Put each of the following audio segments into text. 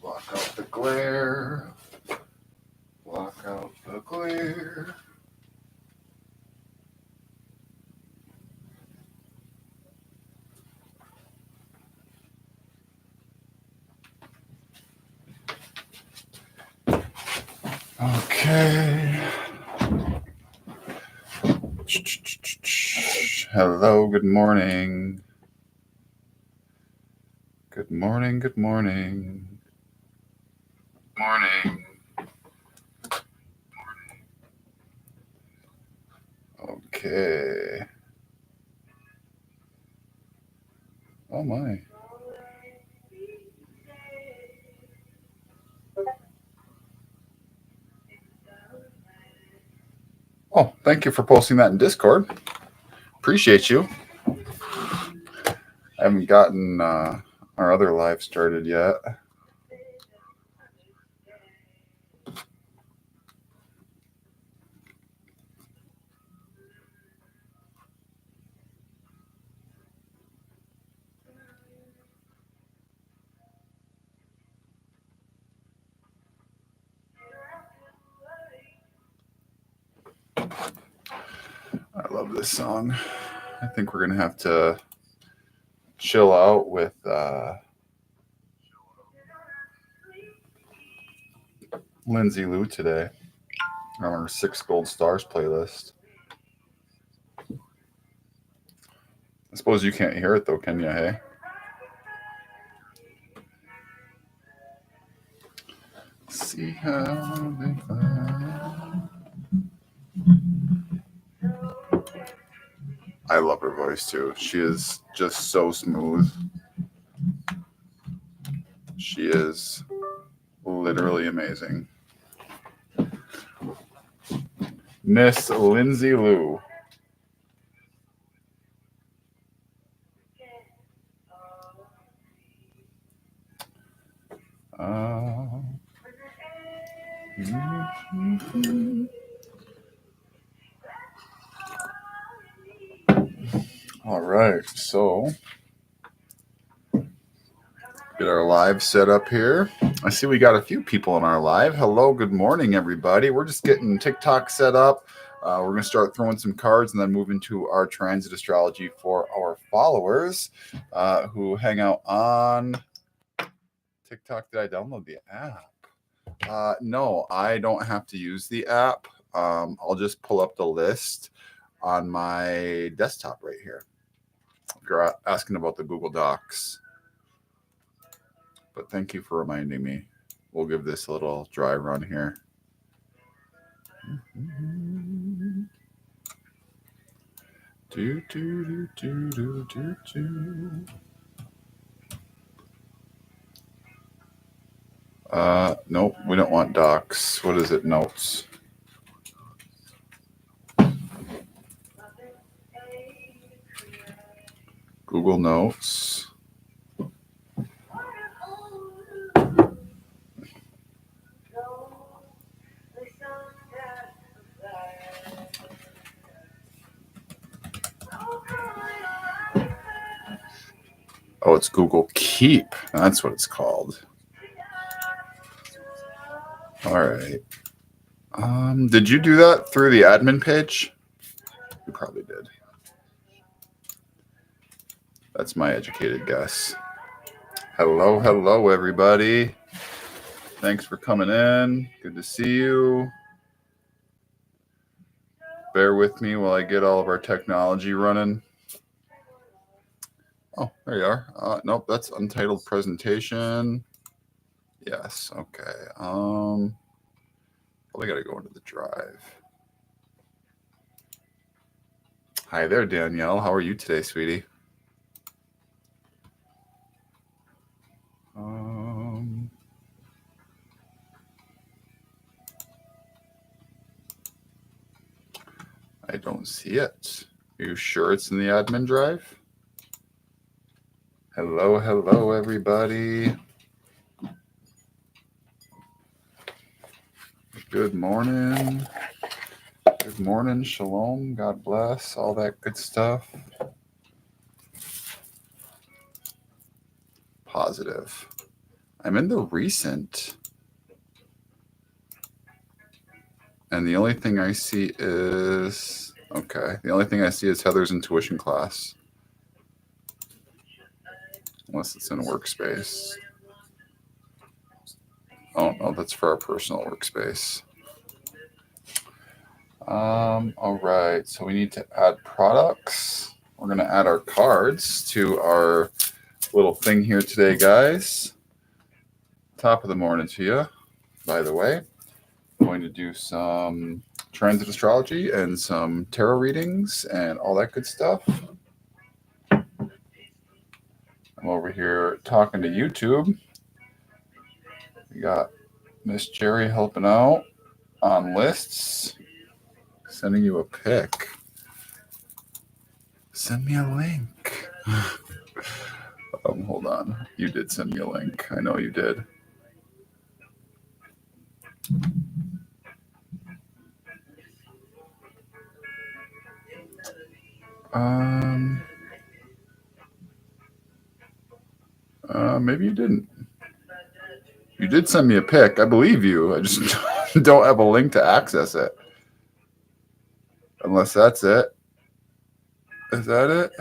Block out the glare. Block out the glare. Okay. Hello, good morning. Good morning, good morning. Morning. Okay. Oh my. Oh, thank you for posting that in Discord. Appreciate you. I haven't gotten our other live started yet. I love this song. I think we're going to have to chill out with Lindsay Lou today on our 6 Gold Stars playlist. I suppose you can't hear it though, can you, hey? See how they find. I love her voice too. She is just so smooth. She is literally amazing. Miss Lindsay Lou. All right, so get our live set up here. I see we got a few people in our live. Hello, good morning, everybody. We're just getting TikTok set up. We're going to start throwing some cards and then move into our transit astrology for our followers who hang out on TikTok. Did I download the app? No, I don't have to use the app. I'll just pull up the list on my desktop right here. If you're asking about the Google Docs. But thank you for reminding me. We'll give this a little dry run here. Nope, we don't want docs. What is it? Notes. Google Notes. Oh, it's Google Keep. That's what it's called. All right. Did you do that through the admin page? You probably did. That's my educated guess. Hello, hello, everybody. Thanks for coming in. Good to see you. Bear with me while I get all of our technology running. Oh, there you are. Nope, that's untitled presentation. Yes, okay. Probably got to go into the drive. Hi there, Danielle. How are you today, sweetie? I don't see it. Are you sure it's in the admin drive? Hello, hello, everybody. Good morning. Good morning. Shalom. God bless. All that good stuff. Positive. I'm in the recent. And the only thing I see is, okay, the only thing I see is Heather's intuition class. Unless it's in a workspace. Oh, no, that's for our personal workspace. All right, so we need to add products. We're going to add our cards to our little thing here today, guys. Top of the morning to you, by the way. I'm going to do some transit astrology and some tarot readings and all that good stuff. I'm over here talking to YouTube. We got Miss Jerry helping out on lists. Sending you a pic. Send me a link. Hold on. You did send me a link. I know you did. Maybe you didn't. You did send me a pic. I believe you. I just don't have a link to access it. Unless that's it. Is that it?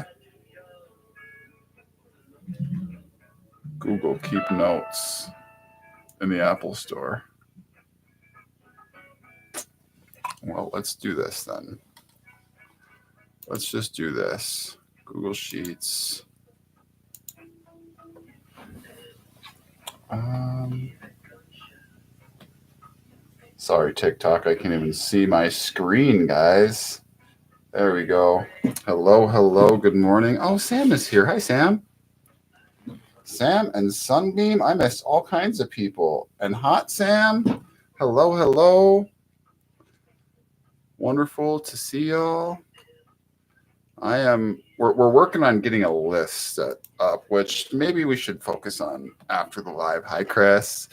Google Keep Notes in the Apple Store. Well, let's do this then. Let's just do this. Google Sheets. Sorry, TikTok. I can't even see my screen, guys. There we go. Hello, hello. Good morning. Oh, Sam is here. Hi, Sam. Sam and Sunbeam. I missed all kinds of people. And Hot Sam. Hello, hello. Wonderful to see y'all. We're working on getting a list set up, which maybe we should focus on after the live. Hi, Chris.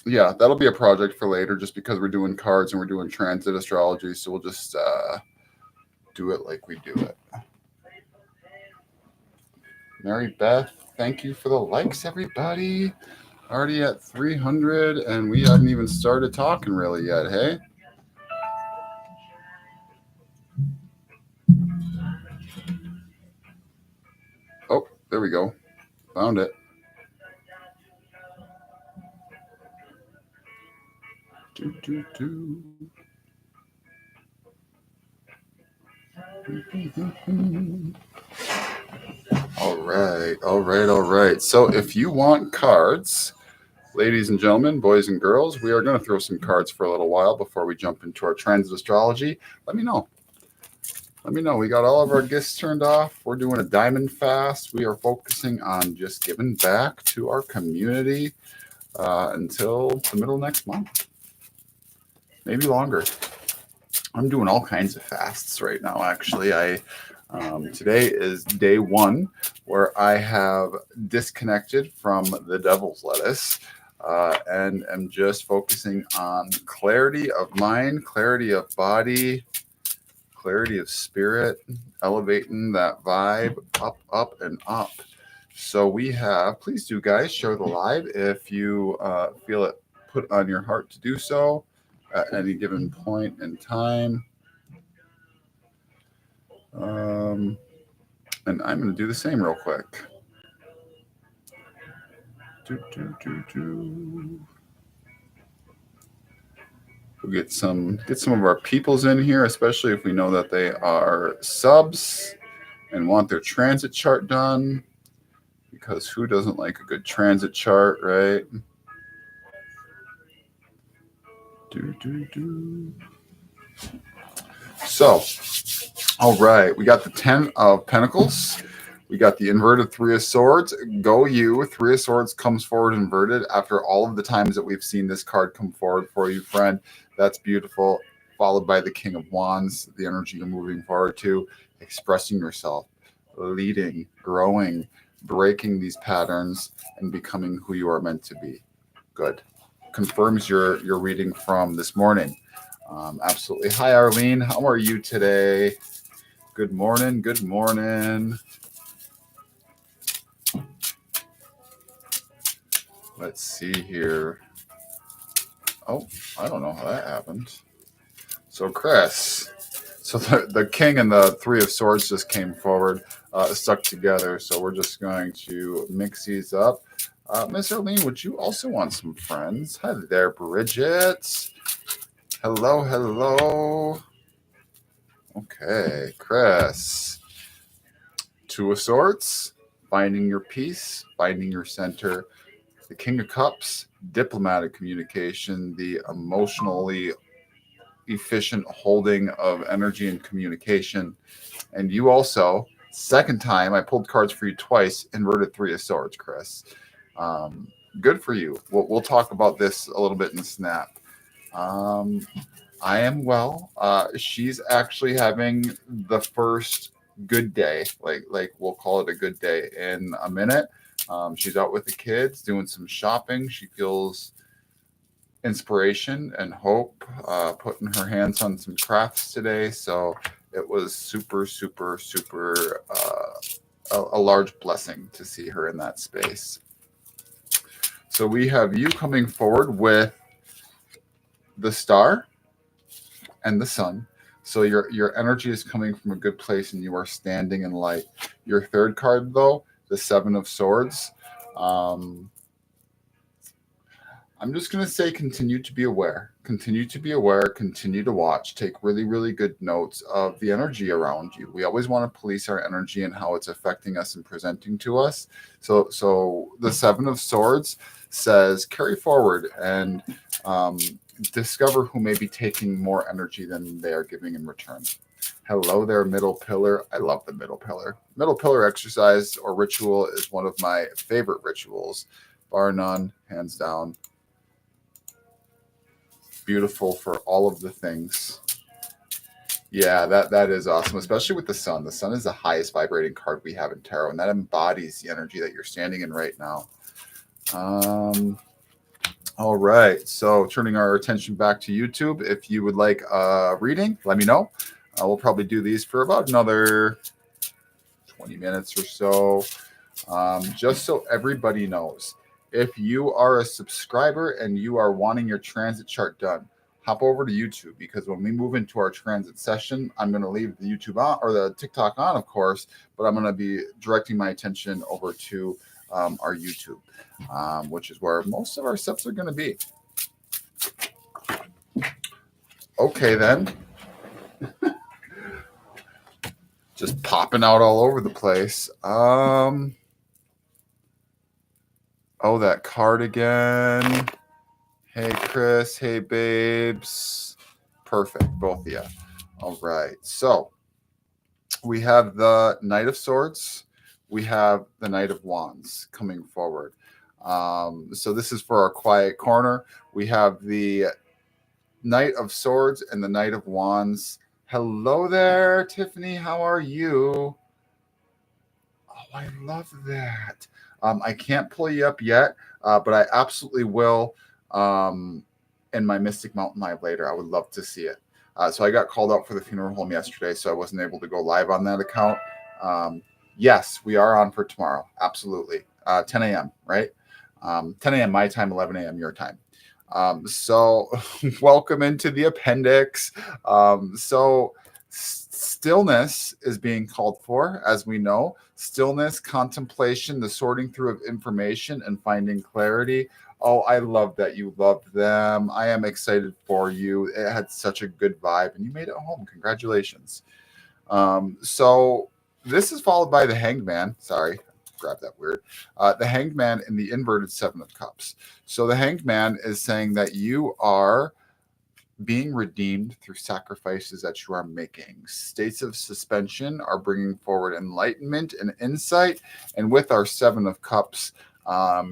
Yeah, that'll be a project for later just because we're doing cards and we're doing transit astrology. So we'll just do it like we do it. Mary Beth, thank you for the likes, everybody. Already at 300 and we haven't even started talking really yet, hey? Oh, there we go. Found it. All right. So if you want cards, ladies and gentlemen, boys and girls, we are going to throw some cards for a little while before we jump into our transit astrology. Let me know. We got all of our gifts turned off. We're doing a diamond fast. We are focusing on just giving back to our community until the middle of next month. Maybe longer. I'm doing all kinds of fasts right now, actually. Today is day one where I have disconnected from the devil's lettuce and am just focusing on clarity of mind, clarity of body, clarity of spirit, elevating that vibe up, and up. So we have, please do, guys, share the live if you feel it put on your heart to do so at any given point in time. And I'm going to do the same real quick. We'll get some of our peoples in here, especially if we know that they are subs and want their transit chart done, because who doesn't like a good transit chart, right? So, all right, we got the 10 of Pentacles. We got the inverted Three of Swords. Go you. Three of Swords comes forward inverted after all of the times that we've seen this card come forward for you, friend. That's beautiful. Followed by the King of Wands, the energy you're moving forward to, expressing yourself, leading, growing, breaking these patterns, and becoming who you are meant to be. Good. confirms your reading from this morning. Absolutely. Hi, Arlene. How are you today? Good morning. Good morning. Let's see here. Oh, I don't know how that happened. So, Chris. So the king and the three of swords just came forward, stuck together. So we're just going to mix these up. Miss Arlene, would you also want some friends? Hi there, Bridget. Hello, hello. Okay, Chris. Two of Swords, finding your peace, finding your center. The King of Cups, diplomatic communication, the emotionally efficient holding of energy and communication. And you also, second time, I pulled cards for you twice, inverted Three of Swords, Chris. Good for you. We'll talk about this a little bit in Snap. I am well. She's actually having the first good day, like we'll call it a good day in a minute. She's out with the kids doing some shopping. She feels inspiration and hope, putting her hands on some crafts today. So it was super, super, super a large blessing to see her in that space. So we have you coming forward with the star and the sun. So your energy is coming from a good place and you are standing in light. Your third card, though, the Seven of Swords. I'm just going to say continue to be aware. Continue to be aware. Continue to watch. Take really, really good notes of the energy around you. We always want to police our energy and how it's affecting us and presenting to us. So the Seven of Swords says carry forward and discover who may be taking more energy than they are giving in return. Hello there, middle pillar. I love the middle pillar. Middle pillar exercise or ritual is one of my favorite rituals, bar none, hands down. Beautiful for all of the things. Yeah, that is awesome, especially with the sun. The sun is the highest vibrating card we have in tarot, and that embodies the energy that you're standing in right now. All right, so turning our attention back to YouTube. If you would like a reading, let me know. We'll probably do these for about another 20 minutes or so. Just so everybody knows, if you are a subscriber and you are wanting your transit chart done, hop over to YouTube, because when we move into our transit session, I'm going to leave the YouTube on, or the TikTok on, of course, but I'm going to be directing my attention over to our YouTube, which is where most of our steps are going to be. Okay, then. Just popping out all over the place. Oh, that card again. Hey, Chris. Hey, babes. Perfect. Both of you. All right. So we have the Knight of Swords. We have the Knight of Wands coming forward. So this is for our quiet corner. We have the Knight of Swords and the Knight of Wands. Hello there, Tiffany. How are you? Oh, I love that. I can't pull you up yet, but I absolutely will in my Mystic Mountain Live later. I would love to see it. So I got called out for the funeral home yesterday, so I wasn't able to go live on that account. Yes, we are on for tomorrow. Absolutely. 10 a.m., right? 10 a.m. my time, 11 a.m. your time. So welcome into the appendix. So stillness is being called for, as we know. Stillness, contemplation, the sorting through of information and finding clarity. Oh, I love that you loved them. I am excited for you. It had such a good vibe and you made it home. Congratulations. So this is followed by the Hanged Man. Sorry, grab that weird. The Hanged Man in the inverted Seven of Cups. So the Hanged Man is saying that you are being redeemed through sacrifices that you are making. States of suspension are bringing forward enlightenment and insight. And with our Seven of Cups,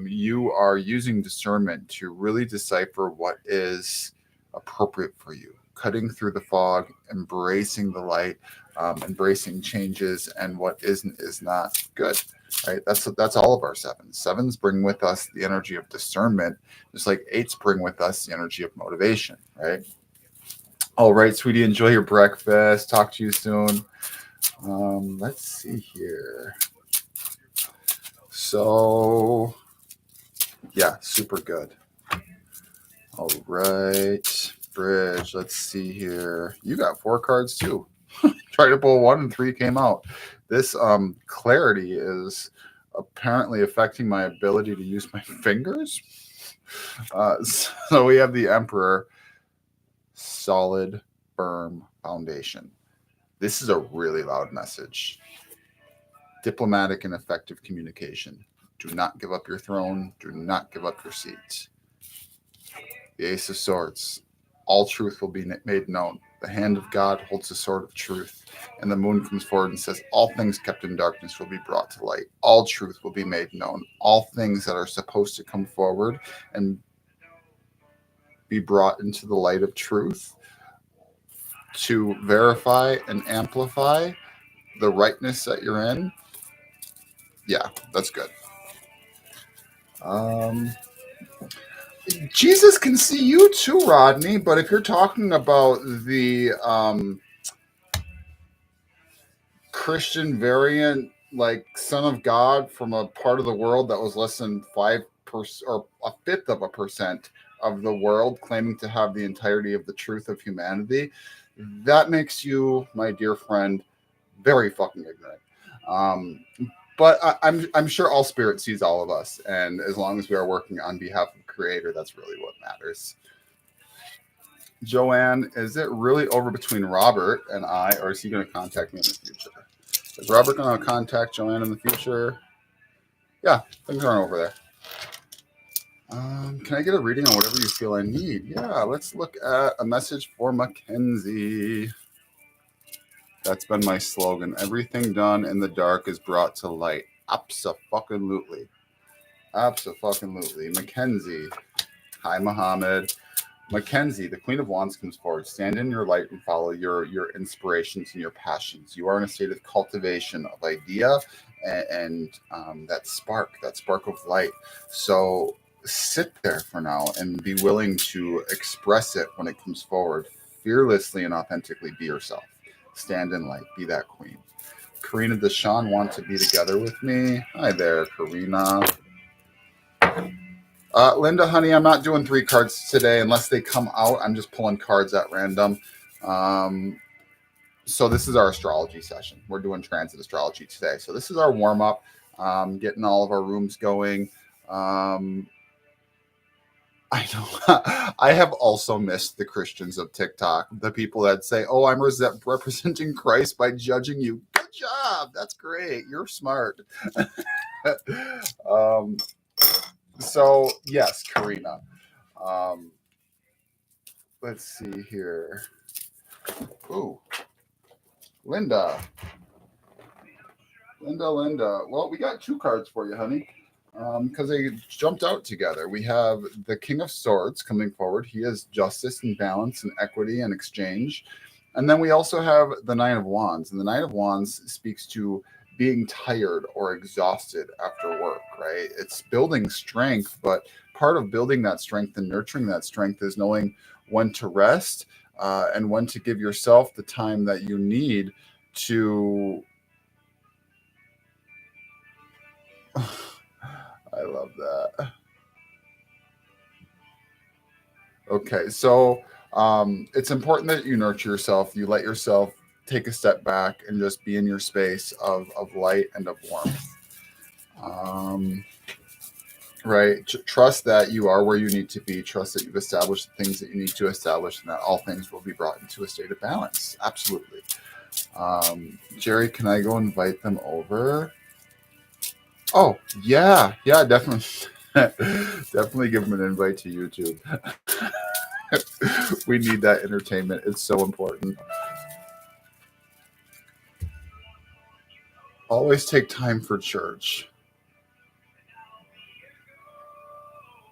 you are using discernment to really decipher what is appropriate for you, cutting through the fog, embracing the light, embracing changes, and what isn't is not good. right? That's all of our sevens. Sevens bring with us the energy of discernment, just like eights bring with us the energy of motivation, right? All right, sweetie, enjoy your breakfast. Talk to you soon. Let's see here. So, yeah, super good. All right, bridge. Let's see here. You got 4 cards too. Tried to pull 1 and 3 came out. This clarity is apparently affecting my ability to use my fingers. So we have the Emperor, solid, firm foundation. This is a really loud message. Diplomatic and effective communication. Do not give up your throne. Do not give up your seat. The Ace of Swords. All truth will be made known. The hand of God holds the sword of truth. And the moon comes forward and says, all things kept in darkness will be brought to light. All truth will be made known. All things that are supposed to come forward and be brought into the light of truth to verify and amplify the rightness that you're in. Yeah, that's good. Jesus can see you too, Rodney. But if you're talking about the Christian variant, like Son of God from a part of the world that was less than 5% or a fifth of a percent of the world, claiming to have the entirety of the truth of humanity, that makes you, my dear friend, very fucking ignorant. But I'm sure all spirit sees all of us, and as long as we are working on behalf of Creator, that's really what matters. Joanne, is it really over between Robert and I, or is he going to contact me in the future? Is Robert going to contact Joanne in the future? Yeah, things aren't over there. Can I get a reading on whatever you feel I need? Yeah, let's look at a message for Mackenzie. That's been my slogan. Everything done in the dark is brought to light. Abso-fucking-lutely. Abso-fucking-lutely. Mackenzie. Hi, Muhammad. Mackenzie, the Queen of Wands, comes forward. Stand in your light and follow your inspirations and your passions. You are in a state of cultivation of idea and that spark of light. So sit there for now and be willing to express it when it comes forward. Fearlessly and authentically be yourself. Stand in light. Be that queen. Karina Deshawn want to be together with me. Hi there, Karina. Linda, honey, I'm not doing 3 cards today unless they come out. I'm just pulling cards at random. So this is our astrology session. We're doing transit astrology today. So this is our warm up, getting all of our rooms going. I know I have also missed the Christians of TikTok, the people that say, "Oh, I'm representing Christ by judging you." Good job. That's great. You're smart. So yes, Karina. Let's see here. Ooh, Linda. Well, we got 2 cards for you, honey, because they jumped out together. We have the King of Swords coming forward. He is justice and balance and equity and exchange. And then we also have the Nine of Wands. And the Nine of Wands speaks to being tired or exhausted after work, right? It's building strength, but part of building that strength and nurturing that strength is knowing when to rest and when to give yourself the time that you need to. I love that. Okay, so it's important that you nurture yourself. You let yourself take a step back and just be in your space of light and of warmth. Right. Trust that you are where you need to be. Trust that you've established the things that you need to establish and that all things will be brought into a state of balance. Absolutely. Jerry, can I go invite them over? Oh, yeah. Yeah, definitely. Definitely give them an invite to YouTube. We need that entertainment. It's so important. Always take time for church.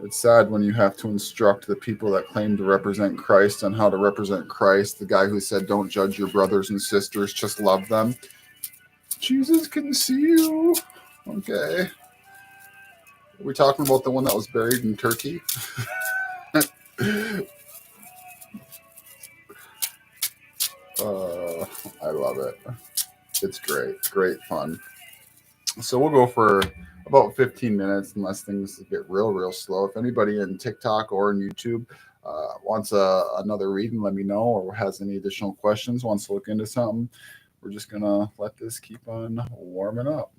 It's sad when you have to instruct the people that claim to represent Christ on how to represent Christ. The guy who said, "Don't judge your brothers and sisters, just love them." Jesus can see you. Okay. Are we talking about the one that was buried in Turkey? I love it. It's great. Great fun. So we'll go for about 15 minutes unless things get real slow. If anybody in TikTok or in YouTube wants another reading, let me know, or has any additional questions, wants to look into something, we're just going to let this keep on warming up.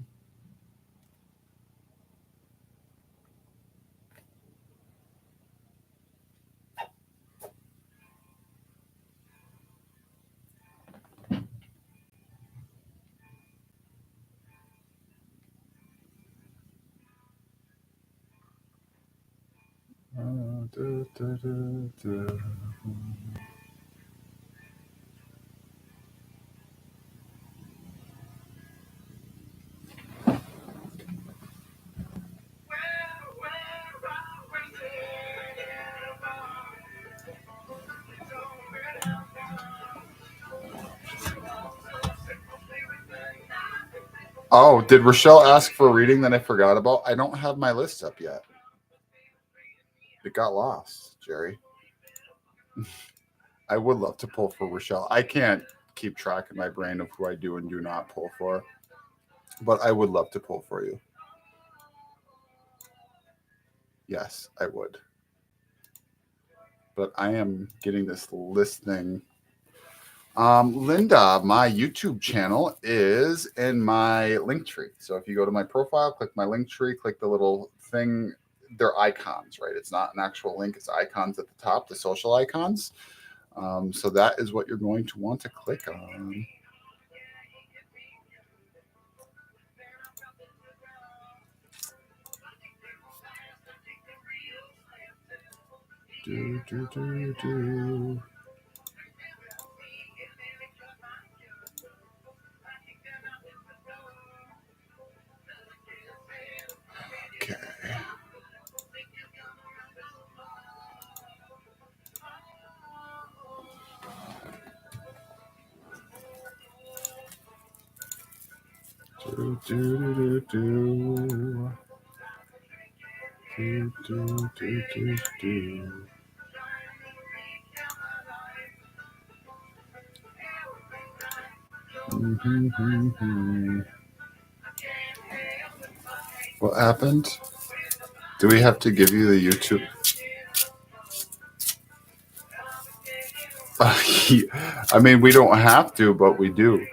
Oh, did Rochelle ask for a reading that I forgot about? I don't have my list up yet. It got lost, Jerry. I would love to pull for Rochelle. I can't keep track in my brain of who I do and do not pull for, but I would love to pull for you. Yes, I would. But I am getting this list thing. Linda, my YouTube channel is in my link tree. So if you go to my profile, click my link tree, click the little thing. They're icons, right? It's not an actual link. It's icons at the top, the social icons. So that is what you're going to want to click on. Do. Okay. Do. What happened? Do we have to give you the YouTube? I mean, we don't have to, but we do.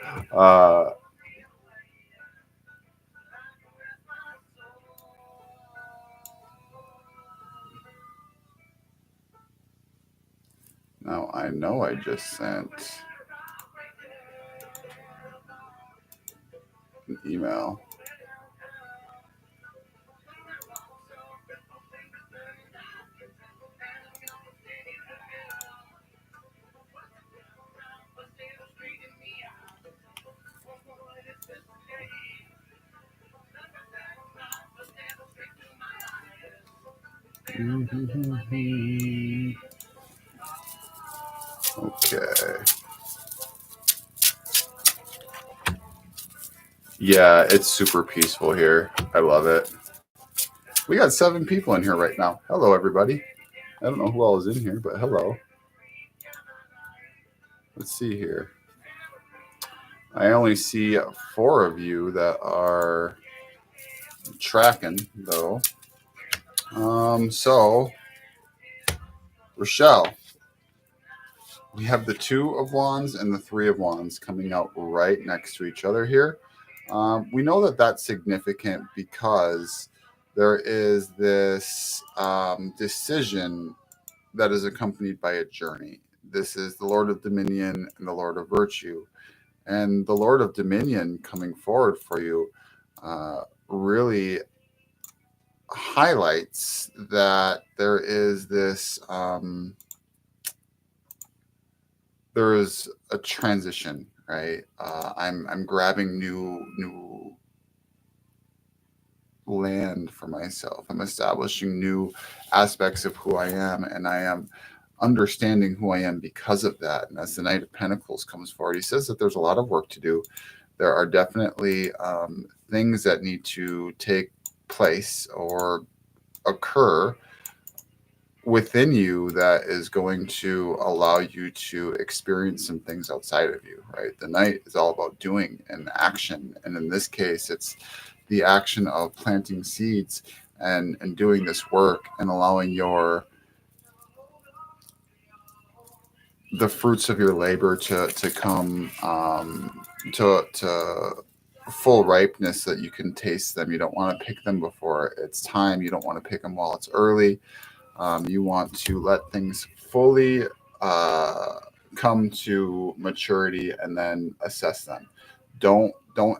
Now I know I just sent an email. Okay. Yeah, it's super peaceful here. I love it. We got 7 people in here right now. Hello, everybody. I don't know who all is in here, but hello. Let's see here. I only see 4 of you that are tracking, though. So, Rochelle, we have the 2 of Wands and the 3 of Wands coming out right next to each other here. We know that that's significant because there is this decision that is accompanied by a journey. This is the Lord of Dominion and the Lord of Virtue. And the Lord of Dominion coming forward for you really highlights that there is this there is a transition, right? I'm grabbing new land for myself. I'm establishing new aspects of who I am, and I am understanding who I am because of that. And as the Knight of Pentacles comes forward, he says that there's a lot of work to do. There are definitely things that need to take place or occur within you that is going to allow you to experience some things outside of you, right? The night is all about doing and action. And in this case, it's the action of planting seeds and doing this work and allowing the fruits of your labor to come to full ripeness so that you can taste them. You don't want to pick them before it's time. You don't want to pick them while it's early. You want to let things fully uh, come to maturity and then assess them. Don't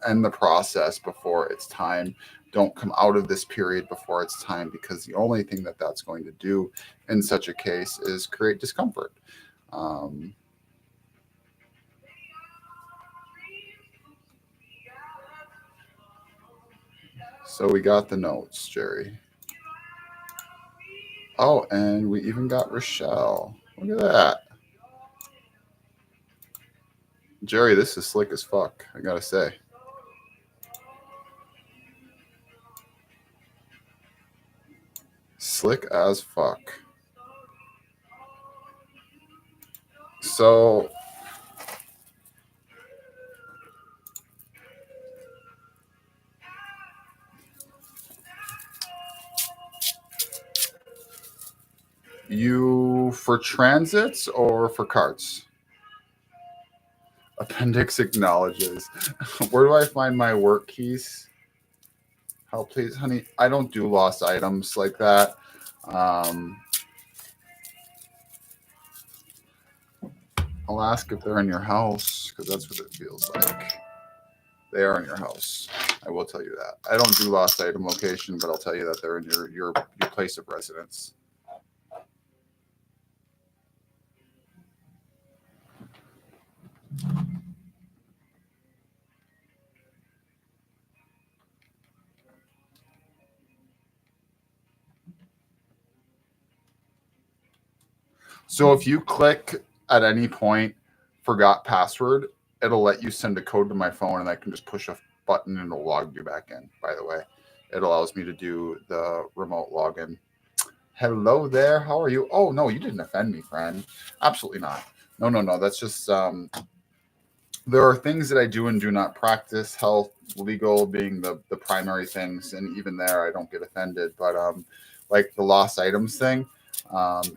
end the process before it's time. Don't come out of this period before it's time, because the only thing that that's going to do in such a case is create discomfort. Um, so we got the notes, Jerry. Oh, and we even got Rochelle. Look at that. Jerry, this is slick as fuck, I gotta say. Slick as fuck. So you for transits or for cards? Appendix acknowledges. Where do I find my work keys? Help, please, honey. I don't do lost items like that. Um, I'll ask if they're in your house, because that's what it feels like. They are in your house. I will tell you that. I don't do lost item location, but I'll tell you that they're in your place of residence. So if you click at any point forgot password, it'll let you send a code to my phone, and I can just push a button and it'll log you back in. By the way, it allows me to do the remote login. Hello there. How are you? Oh no, you didn't offend me, friend. Absolutely not. No, no, no. That's just there are things that I do and do not practice. Health, legal being the primary things, and even there I don't get offended. But like the lost items thing,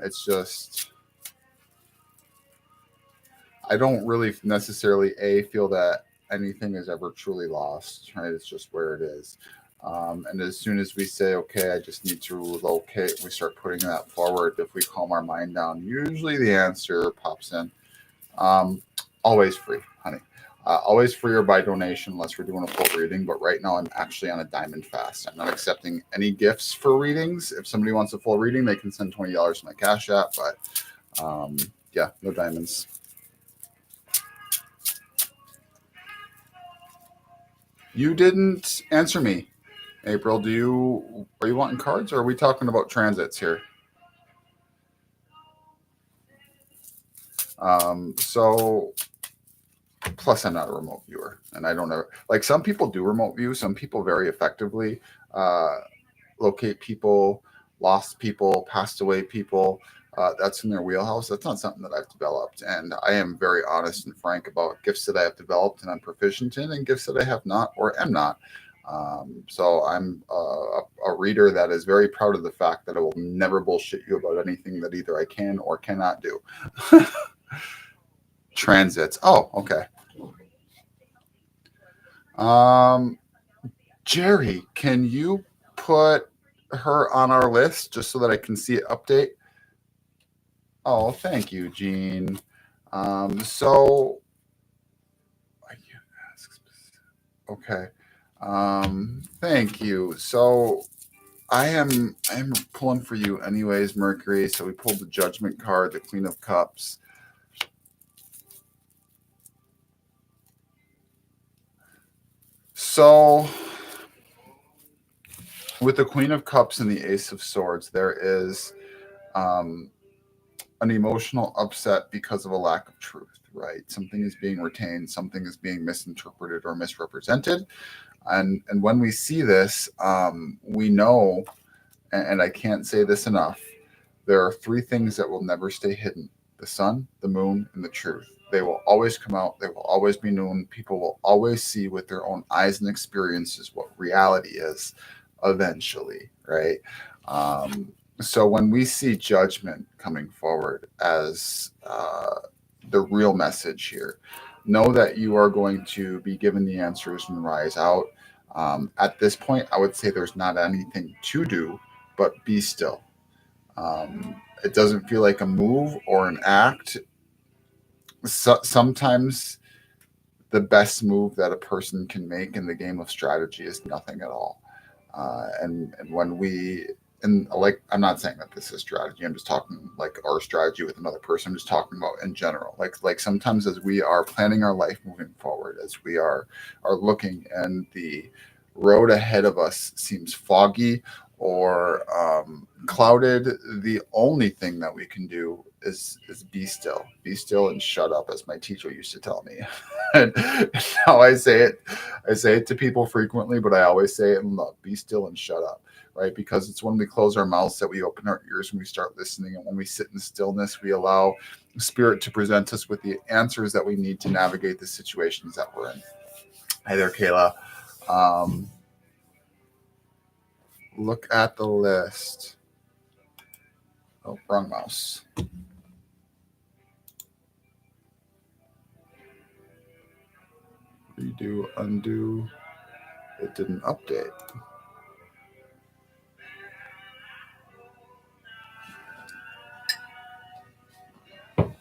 it's just I don't really necessarily feel that anything is ever truly lost, right? It's just where it is. And as soon as we say, okay, I just need to locate, we start putting that forward. If we calm our mind down, usually the answer pops in. Um, Always free, honey. Always free or by donation, unless we're doing a full reading. But right now, I'm actually on a diamond fast. I'm not accepting any gifts for readings. If somebody wants a full reading, they can send $20 to my Cash App. But yeah, no diamonds. You didn't answer me, April. Are you wanting cards, or are we talking about transits here? So plus I'm not a remote viewer, and I don't know. Like some people do remote view. Some people very effectively uh, locate people, lost people, passed away people. That's in their wheelhouse. That's not something that I've developed, and I am very honest and frank about gifts that I have developed and I'm proficient in, and gifts that I have not or am not. So I'm a reader that is very proud of the fact that I will never bullshit you about anything that either I can or cannot do. Transits. Oh, okay. Um, Jerry, can you put her on our list just so that I can see it update? Oh, thank you, Gene. So, okay. Thank you. So, I'm pulling for you anyways, Mercury. So we pulled the Judgment card, the Queen of Cups. So with the Queen of Cups and the Ace of Swords, there is um, an emotional upset because of a lack of truth, right? Something is being retained, something is being misinterpreted or misrepresented. And when we see this, we know, and I can't say this enough, there are three things that will never stay hidden: the sun, the moon, and the truth. They will always come out, they will always be known. People will always see with their own eyes and experiences what reality is eventually, right? Um, so when we see judgment coming forward as the real message here, know that you are going to be given the answers and rise out. At this point, I would say there's not anything to do but be still. It doesn't feel like a move or an act. Sometimes the best move that a person can make in the game of strategy is nothing at all. And when we, and like, I'm not saying that this is strategy. I'm just talking like our strategy with another person. I'm just talking about in general. Like sometimes as we are planning our life moving forward, as we are looking and the road ahead of us seems foggy or clouded, the only thing that we can do is be still and shut up, as my teacher used to tell me. And now I say it to people frequently, but I always say it in love: be still and shut up, right? Because it's when we close our mouths that we open our ears and we start listening. And when we sit in stillness, we allow spirit to present us with the answers that we need to navigate the situations that we're in. Hey there, Kayla. Um, look at the list. Oh, wrong mouse. Redo, undo. It didn't update.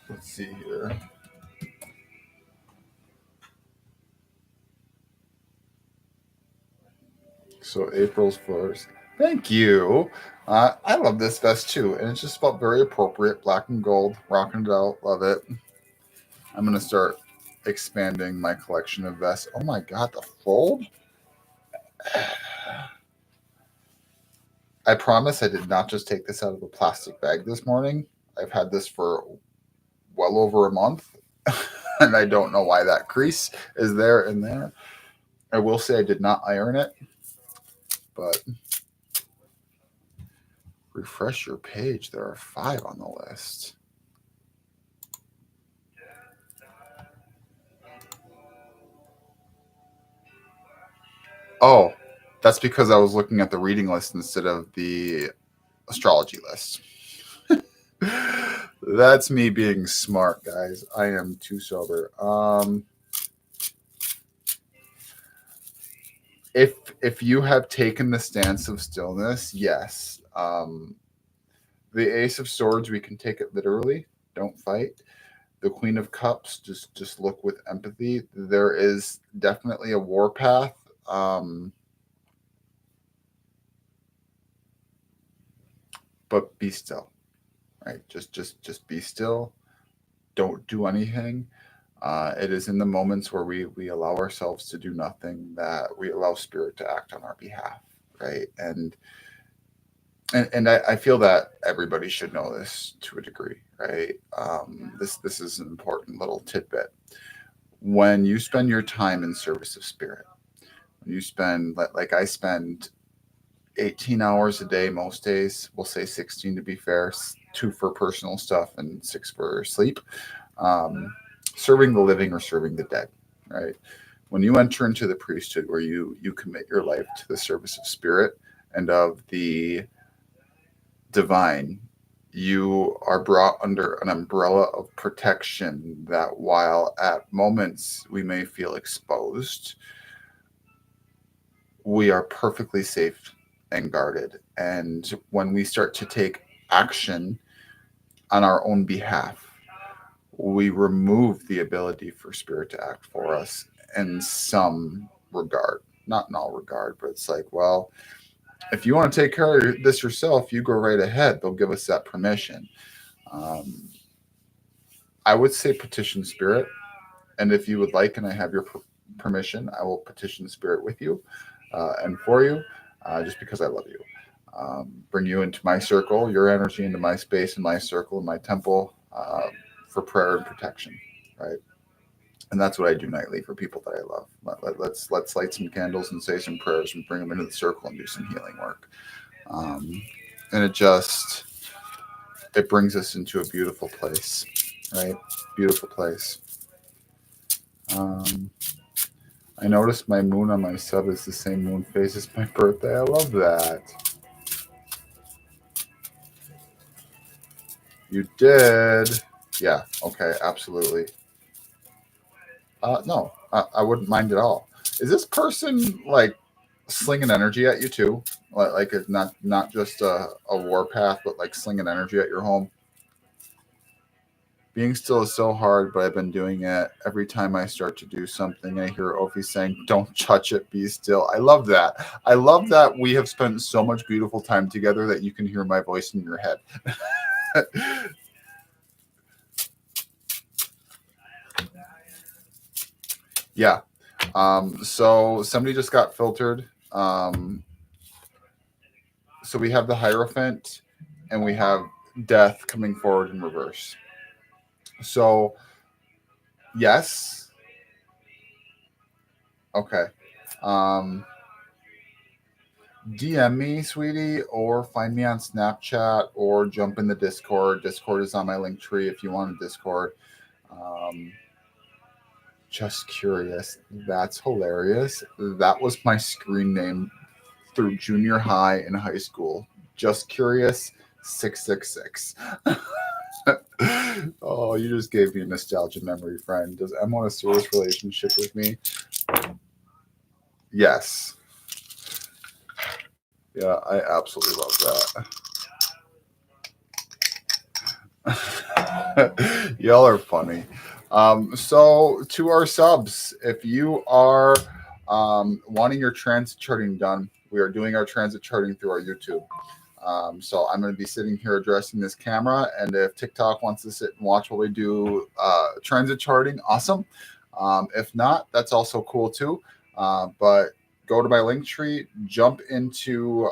Let's see here. So April's 1st. Thank you. I love this vest too, and it's just felt very appropriate. Black and gold, rocking it out. Love it. I'm gonna start expanding my collection of vests. Oh my god, the fold! I promise I did not just take this out of a plastic bag this morning. I've had this for well over a month, and I don't know why that crease is there and there. I will say I did not iron it, but refresh your page. There are 5 on the list. Oh, that's because I was looking at the reading list instead of the astrology list. That's me being smart, guys. I am too sober. If you have taken the stance of stillness, yes. The Ace of Swords, we can take it literally. Don't fight. The Queen of Cups, just look with empathy. There is definitely a warpath. But be still, right? Just be still. Don't do anything. It is in the moments where we allow ourselves to do nothing that we allow spirit to act on our behalf, right? And I feel that everybody should know this to a degree, right? This is an important little tidbit. When you spend your time in service of spirit, when you spend like I spend 18 hours a day most days, we'll say 16 to be fair, 2 for personal stuff and 6 for sleep. Um, serving the living or serving the dead, right? When you enter into the priesthood where you commit your life to the service of spirit and of the divine, you are brought under an umbrella of protection that while at moments we may feel exposed, we are perfectly safe and guarded. And when we start to take action on our own behalf, we remove the ability for spirit to act for us in some regard, not in all regard, but it's like, well, if you want to take care of this yourself, you go right ahead. They'll give us that permission. Um, I would say petition spirit. And if you would like, and I have your permission, I will petition spirit with you and for you, just because I love you. Bring you into my circle, your energy into my space and my circle and my temple for prayer and protection, right? And that's what I do nightly for people that I love. Let's light some candles and say some prayers and bring them into the circle and do some healing work. Um, and it brings us into a beautiful place, right? Beautiful place. Um, I noticed my moon on my sub is the same moon phase as my birthday. I love that. You did. Yeah. Okay. Absolutely. No, I wouldn't mind at all. Is this person like slinging energy at you too? Like it's not just a warpath, but like slinging energy at your home. Being still is so hard, but I've been doing it. Every time I start to do something, I hear Ophi saying, "Don't touch it, be still." I love that. I love that we have spent so much beautiful time together that you can hear my voice in your head. Yeah. So somebody just got filtered. So we have the Hierophant and we have Death coming forward in reverse. So, yes. Okay. Um, DM me, sweetie, or find me on Snapchat or jump in the Discord. Discord is on my link tree if you want a Discord. Um, just curious. That's hilarious. That was my screen name through junior high and high school. Just curious 666. Oh, you just gave me a nostalgia memory, friend. Does M want a serious relationship with me? Yes. Yeah, I absolutely love that. Y'all are funny. So, to our subs, if you are wanting your transit charting done, we are doing our transit charting through our YouTube. So I'm going to be sitting here addressing this camera, and if TikTok wants to sit and watch while we do transit charting, awesome. If not, that's also cool too. But go to my link tree, jump into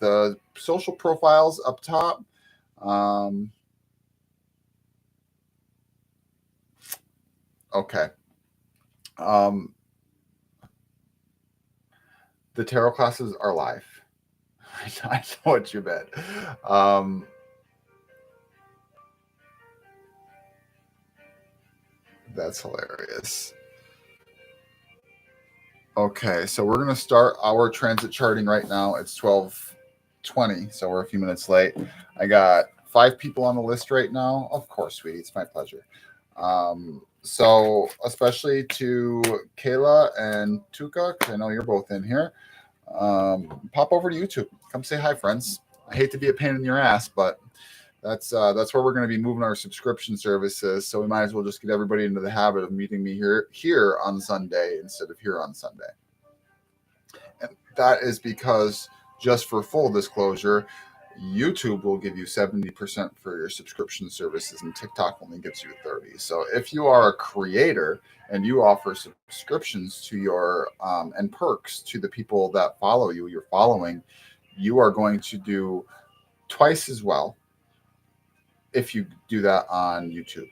the social profiles up top. Um, okay. Um, the tarot classes are live. I know what you meant. Um, that's hilarious. Okay, so we're gonna start our transit charting right now. It's 12:20, so we're a few minutes late. I got 5 people on the list right now. Of course, sweetie, it's my pleasure. So especially to Kayla and Tuka, because I know you're both in here. Pop over to YouTube. Come say hi, friends. I hate to be a pain in your ass, but that's where we're going to be moving our subscription services. So we might as well just get everybody into the habit of meeting me here on Sunday instead of here on Sunday. And that is because, just for full disclosure, YouTube will give you 70% for your subscription services and TikTok only gives you 30. So if you are a creator and you offer subscriptions to your and perks to the people that follow you, you're following, you are going to do twice as well if you do that on YouTube.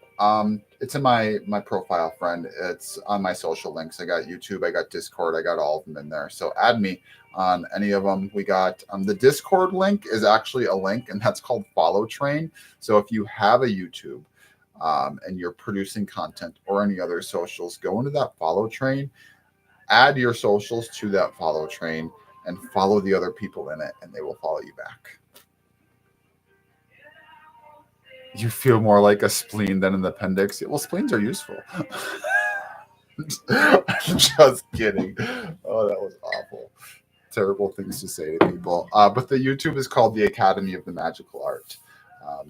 It's in my profile, friend. It's on my social links. I got YouTube, I got Discord, I got all of them in there. So add me on any of them. We got the Discord link is actually a link, and that's called Follow Train. So if you have a YouTube and you're producing content or any other socials, go into that Follow Train, add your socials to that Follow Train, and follow the other people in it, and they will follow you back. You feel more like a spleen than an appendix. Well, spleens are useful. Just kidding. Oh, that was awful. Terrible things to say to people. But the YouTube is called the Academy of the Magical Art.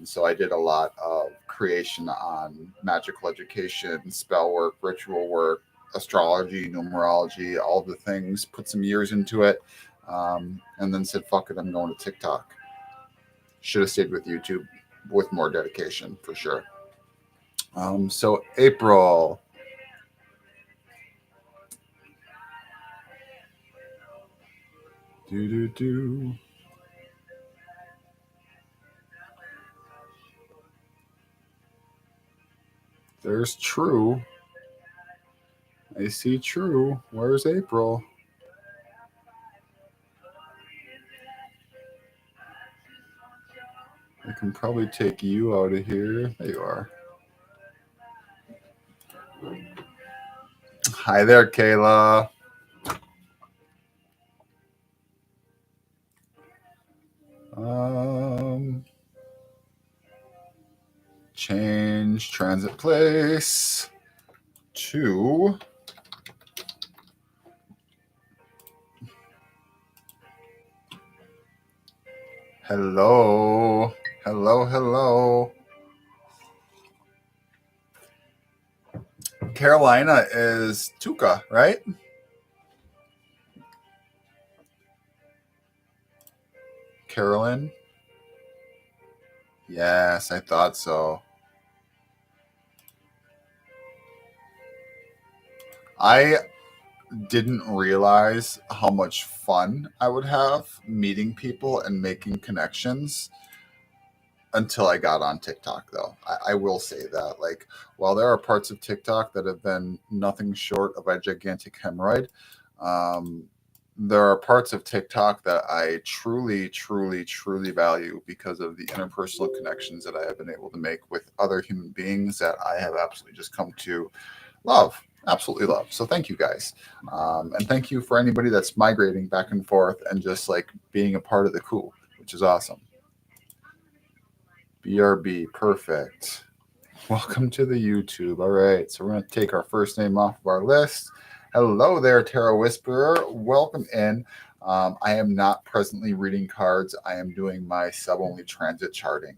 So I did a lot of creation on magical education, spell work, ritual work, astrology, numerology, all the things. Put some years into it, and then said, "Fuck it, I'm going to TikTok." Should have stayed with YouTube with more dedication for sure. So April. Do do do. There's True. I see true. Where's April? I can probably take you out of here. There you are. Hi there, Kayla. Change transit place to hello. Hello. Carolina is Tuca, right? Carolyn? Yes, I thought so. I didn't realize how much fun I would have meeting people and making connections until I got on TikTok, though. I will say that. Like, while there are parts of TikTok that have been nothing short of a gigantic hemorrhoid, um, there are parts of TikTok that I truly value because of the interpersonal connections that I have been able to make with other human beings that I have absolutely just come to love. Absolutely love. So thank you guys. And thank you for anybody that's migrating back and forth and just like being a part of the coup, which is awesome. BRB, perfect. Welcome to the YouTube. All right, so we're going to take our first name off of our list. Hello there, Tarot Whisperer. Welcome in. I am not presently reading cards. I am doing my sub-only transit charting.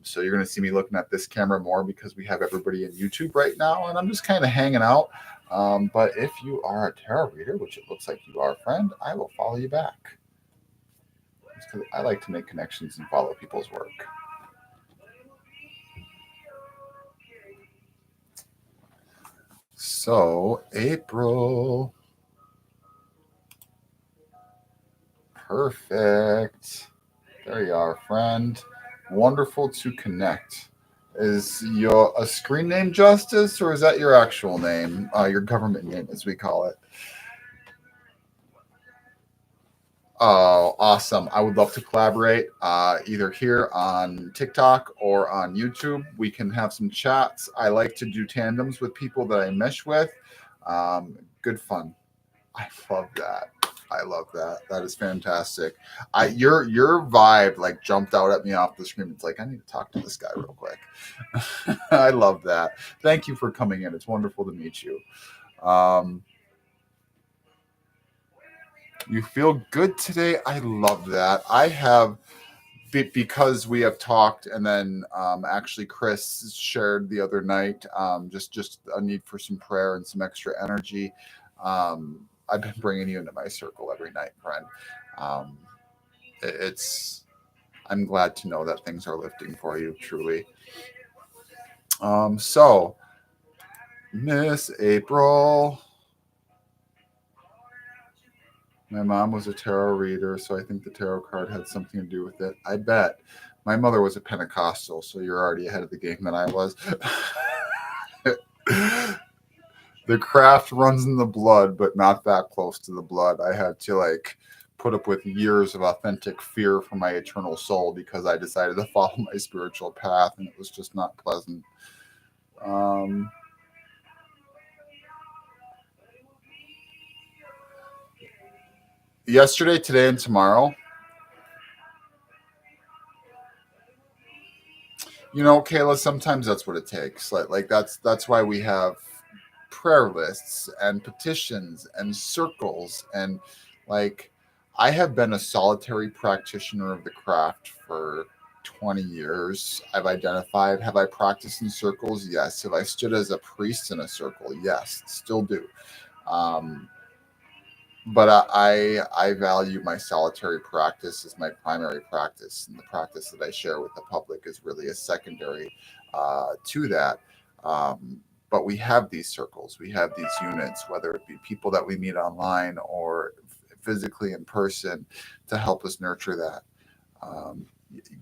So you're going to see me looking at this camera more because we have everybody in YouTube right now, and I'm just kind of hanging out. But if you are a tarot reader, which it looks like you are, friend, I will follow you back. Because I like to make connections and follow people's work. So, April. Perfect. There you are, friend. Wonderful to connect. Is your a screen name Justice, or is that your actual name, your government name, as we call it? Oh, awesome. I would love to collaborate either here on TikTok or on YouTube. We can have some chats. I like to do tandems with people that I mesh with. Good fun. I love that. I love that. That is fantastic. Your vibe like jumped out at me off the screen. It's like I need to talk to this guy real quick. I love that. Thank you for coming in. It's wonderful to meet you. You feel good today. I love that. I have because we have talked, and then actually Chris shared the other night just a need for some prayer and some extra energy. I've been bringing you into my circle every night, friend. Um, it's I'm glad to know that things are lifting for you, truly. So, Miss April, my mom was a tarot reader, so I think the tarot card had something to do with it. I bet. My mother was a Pentecostal, so you're already ahead of the game than I was. The craft runs in the blood, but not that close to the blood. I had to like put up with years of authentic fear for my eternal soul because I decided to follow my spiritual path, and it was just not pleasant. Yesterday, today, and tomorrow. You know, Kayla, sometimes that's what it takes. Like that's why we have prayer lists and petitions and circles and like I have been a solitary practitioner of the craft for 20 years. I've identified. Have I practiced in circles? Yes. Have I stood as a priest in a circle? Yes, still do. Um, but I value my solitary practice as my primary practice, and the practice that I share with the public is really a secondary to that. But we have these circles, we have these units, whether it be people that we meet online or physically in person, to help us nurture that.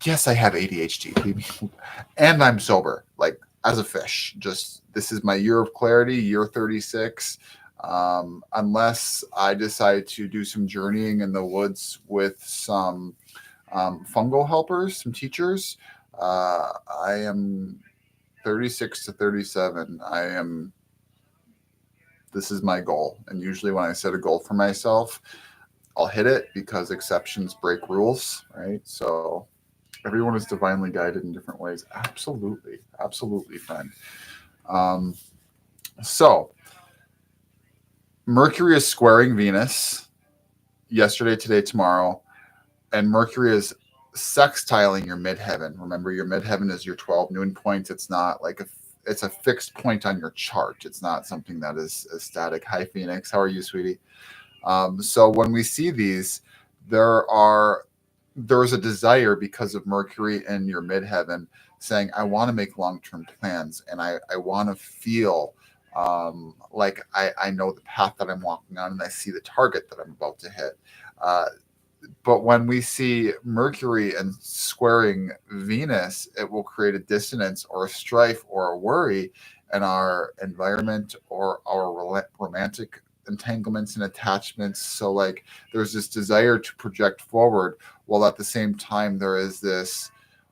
Yes, I have ADHD, and I'm sober, like as a fish. Just this is my year of clarity, year 36. Unless I decide to do some journeying in the woods with some fungal helpers, some teachers, I am 36 to 37. This is my goal. And usually when I set a goal for myself, I'll hit it because exceptions break rules, right? So everyone is divinely guided in different ways. Absolutely. Absolutely, friend. So Mercury is squaring Venus yesterday, today, tomorrow, and Mercury is sextiling your midheaven. Remember, your midheaven is your 12 noon points. It's not like it's a fixed point on your chart. It's not something that is static. Hi, Phoenix. How are you, sweetie? So when we see these, there's a desire because of Mercury in your midheaven saying, I want to make long-term plans and I want to feel like I know the path that I'm walking on and I see the target that I'm about to hit. But when we see Mercury and squaring Venus, it will create a dissonance or a strife or a worry in our environment or our romantic entanglements and attachments. So, like, there's this desire to project forward, while at the same time, there is this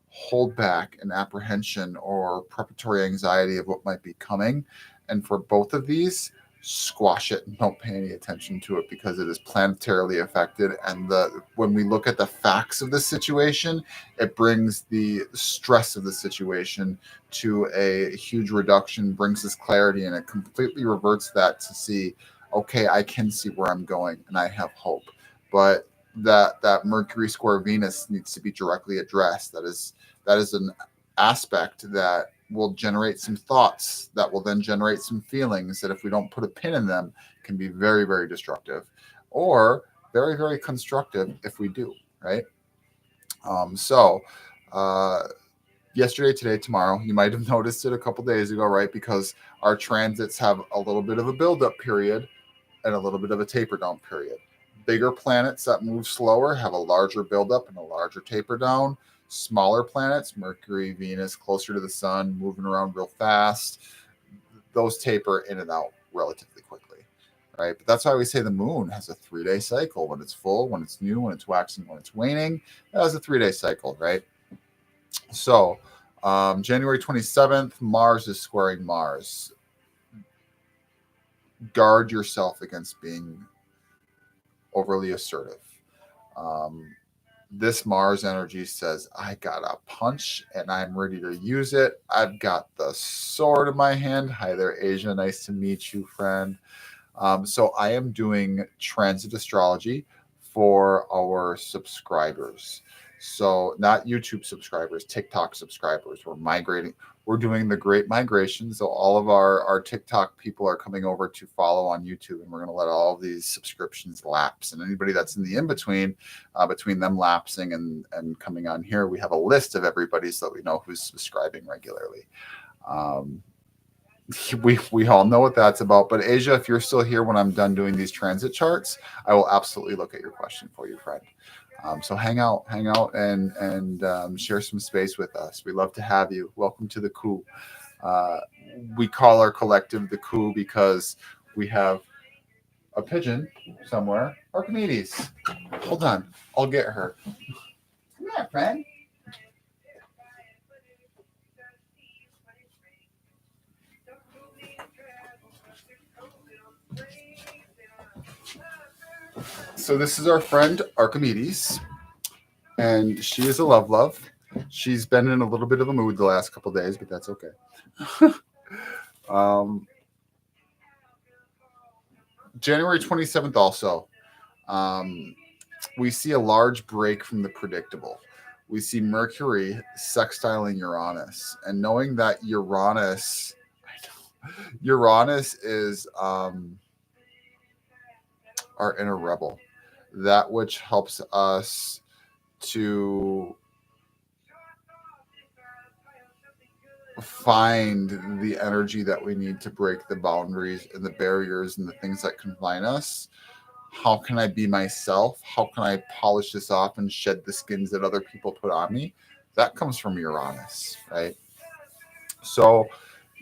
hold back and apprehension or preparatory anxiety of what might be coming. And for both of these, squash it and don't pay any attention to it because it is planetarily affected. And when we look at the facts of the situation, it brings the stress of the situation to a huge reduction, brings us clarity, and it completely reverts that to see, okay, I can see where I'm going and I have hope. But that Mercury square Venus needs to be directly addressed. That is an aspect that will generate some thoughts that will then generate some feelings that, if we don't put a pin in them, can be very, very destructive, or very, very constructive if we do, right? So yesterday, today, tomorrow, you might have noticed it a couple days ago, right? Because our transits have a little bit of a build-up period and a little bit of a taper down period. Bigger planets that move slower have a larger buildup and a larger taper down. Smaller planets, Mercury, Venus, closer to the sun, moving around real fast, those taper in and out relatively quickly, right? But that's why we say the moon has a 3-day cycle. When it's full, when it's new, when it's waxing, when it's waning, it has a 3-day cycle, right? So January 27th, Mars is squaring Mars. Guard yourself against being overly assertive. This Mars energy says, I got a punch and I'm ready to use it. I've got the sword in my hand. Hi there, Asia. Nice to meet you, friend. So I am doing transit astrology for our subscribers. So not YouTube subscribers, TikTok subscribers. We're migrating. We're doing the great migration. So all of our TikTok people are coming over to follow on YouTube, and we're going to let all of these subscriptions lapse. And anybody that's in the in-between, between them lapsing and coming on here, we have a list of everybody so that we know who's subscribing regularly. We all know what that's about. But Asia, if you're still here when I'm done doing these transit charts, I will absolutely look at your question for you, friend. So hang out and share some space with us. We love to have you. Welcome to the coup. We call our collective the coup because we have a pigeon somewhere. Archimedes, hold on, I'll get her. Come here, friend. So this is our friend Archimedes, and she is a love. She's been in a little bit of a mood the last couple of days, but that's okay. January 27th also, we see a large break from the predictable. We see Mercury sextiling Uranus, and knowing that Uranus is our inner rebel, that which helps us to find the energy that we need to break the boundaries and the barriers and the things that confine us. How can I be myself? How can I polish this off and shed the skins that other people put on me? That comes from Uranus, right? So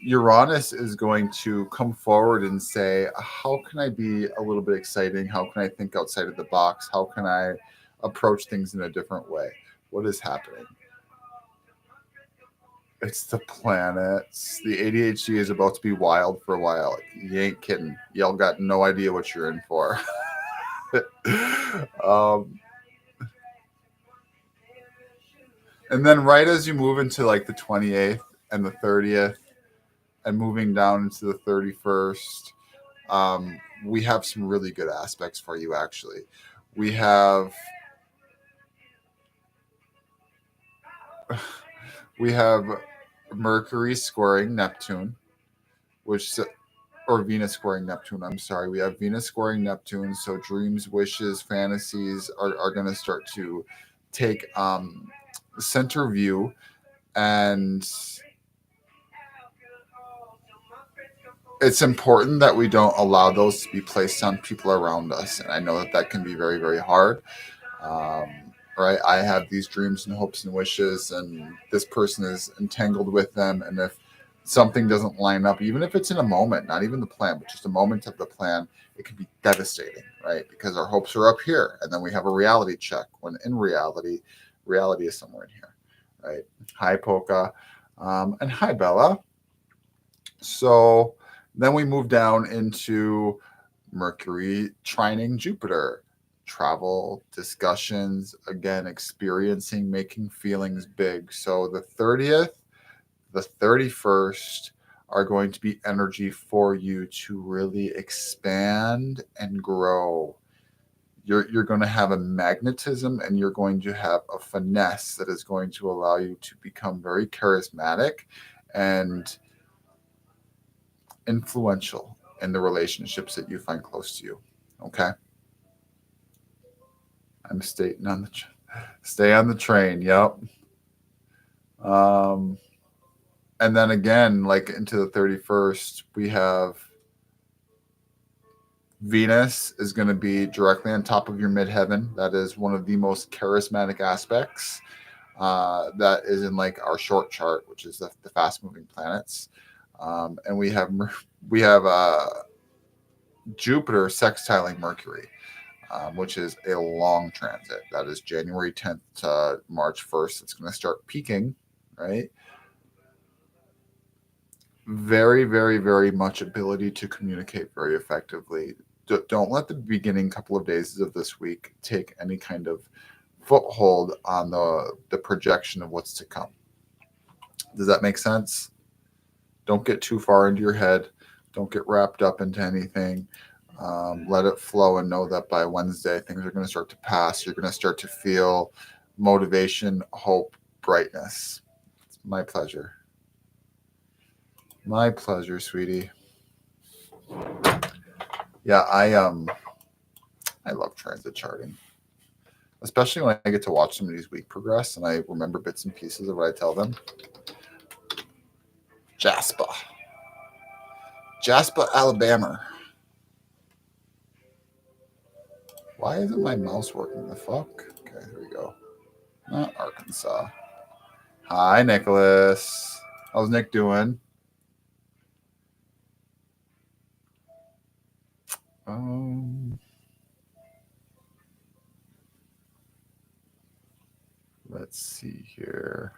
Uranus is going to come forward and say, how can I be a little bit exciting? How can I think outside of the box? How can I approach things in a different way? What is happening? It's the planets. The ADHD is about to be wild for a while. You ain't kidding. Y'all got no idea what you're in for. um, and then right as you move into like the 28th and the 30th and moving down into the 31st, we have some really good aspects for you, actually. We have Mercury squaring Neptune, or Venus squaring Neptune. I'm sorry. We have Venus squaring Neptune. So dreams, wishes, fantasies are going to start to take center view. And it's important that we don't allow those to be placed on people around us. And I know that can be very, very hard. Right? I have these dreams and hopes and wishes, and this person is entangled with them. And if something doesn't line up, even if it's in a moment, not even the plan, but just a moment of the plan, it can be devastating, right? Because our hopes are up here, and then we have a reality check when in reality is somewhere in here, right? Hi, Polka. And hi, Bella. So then we move down into Mercury trining Jupiter. Travel, discussions, again, experiencing, making feelings big. So the 30th, the 31st are going to be energy for you to really expand and grow. You're going to have a magnetism, and you're going to have a finesse that is going to allow you to become very charismatic and influential in the relationships that you find close to you. Okay? I'm staying on stay on the train. Yep. And then again, like into the 31st, we have Venus is going to be directly on top of your midheaven. That is one of the most charismatic aspects. That is in like our short chart, which is the fast moving planets. And we have Jupiter sextiling Mercury. Which is a long transit. That is January 10th to March 1st. It's going to start peaking, right? Very, very, very much ability to communicate very effectively. Don't let the beginning couple of days of this week take any kind of foothold on the projection of what's to come. Does that make sense? Don't get too far into your head. Don't get wrapped up into anything. Let it flow and know that by Wednesday, things are going to start to pass. You're going to start to feel motivation, hope, brightness. It's my pleasure. My pleasure, sweetie. Yeah, I love transit charting, especially when I get to watch somebody's week progress and I remember bits and pieces of what I tell them. Jasper, Alabama. Why isn't my mouse working? The fuck? Okay, here we go. Not Arkansas. Hi, Nicholas. How's Nick doing? Let's see here.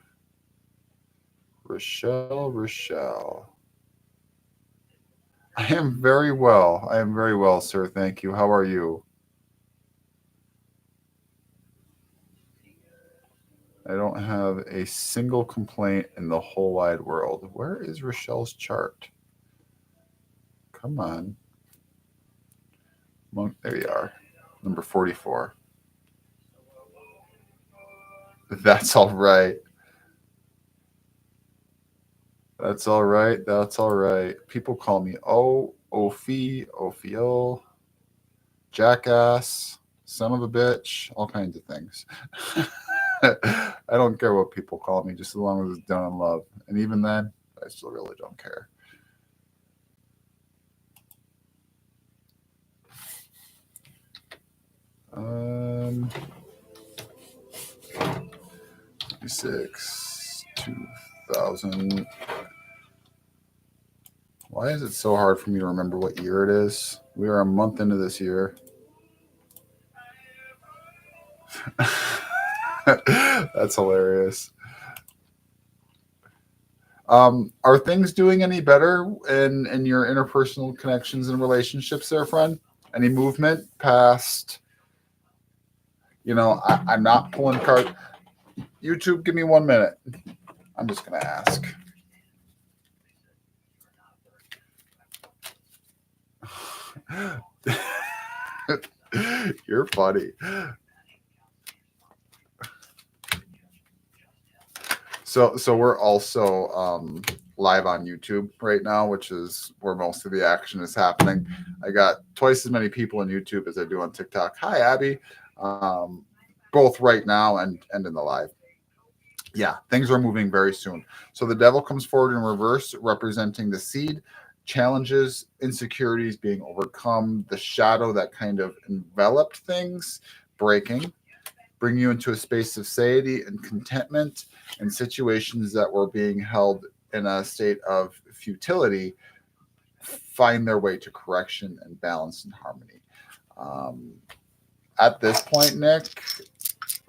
Rochelle. I am very well. I am very well, sir. Thank you. How are you? I don't have a single complaint in the whole wide world. Where is Rochelle's chart? Come on. There you are. Number 44. That's all right. That's all right. That's all right. People call me Ophio, jackass, son of a bitch, all kinds of things. I don't care what people call me, just as long as it's done in love. And even then, I still really don't care. 26, 2000. Why is it so hard for me to remember what year it is? We are a month into this year. That's hilarious. Are things doing any better in your interpersonal connections and relationships there, friend? Any movement past, I'm not pulling cards. YouTube, give me 1 minute. I'm just going to ask. You're funny. So we're also live on YouTube right now, which is where most of the action is happening. I got twice as many people on YouTube as I do on TikTok. Hi, Abby. Both right now and in the live. Yeah, things are moving very soon. So the devil comes forward in reverse, representing the seed, challenges, insecurities being overcome, the shadow that kind of enveloped things breaking, bring you into a space of satiety and contentment, and situations that were being held in a state of futility find their way to correction and balance and harmony. At this point, Nick,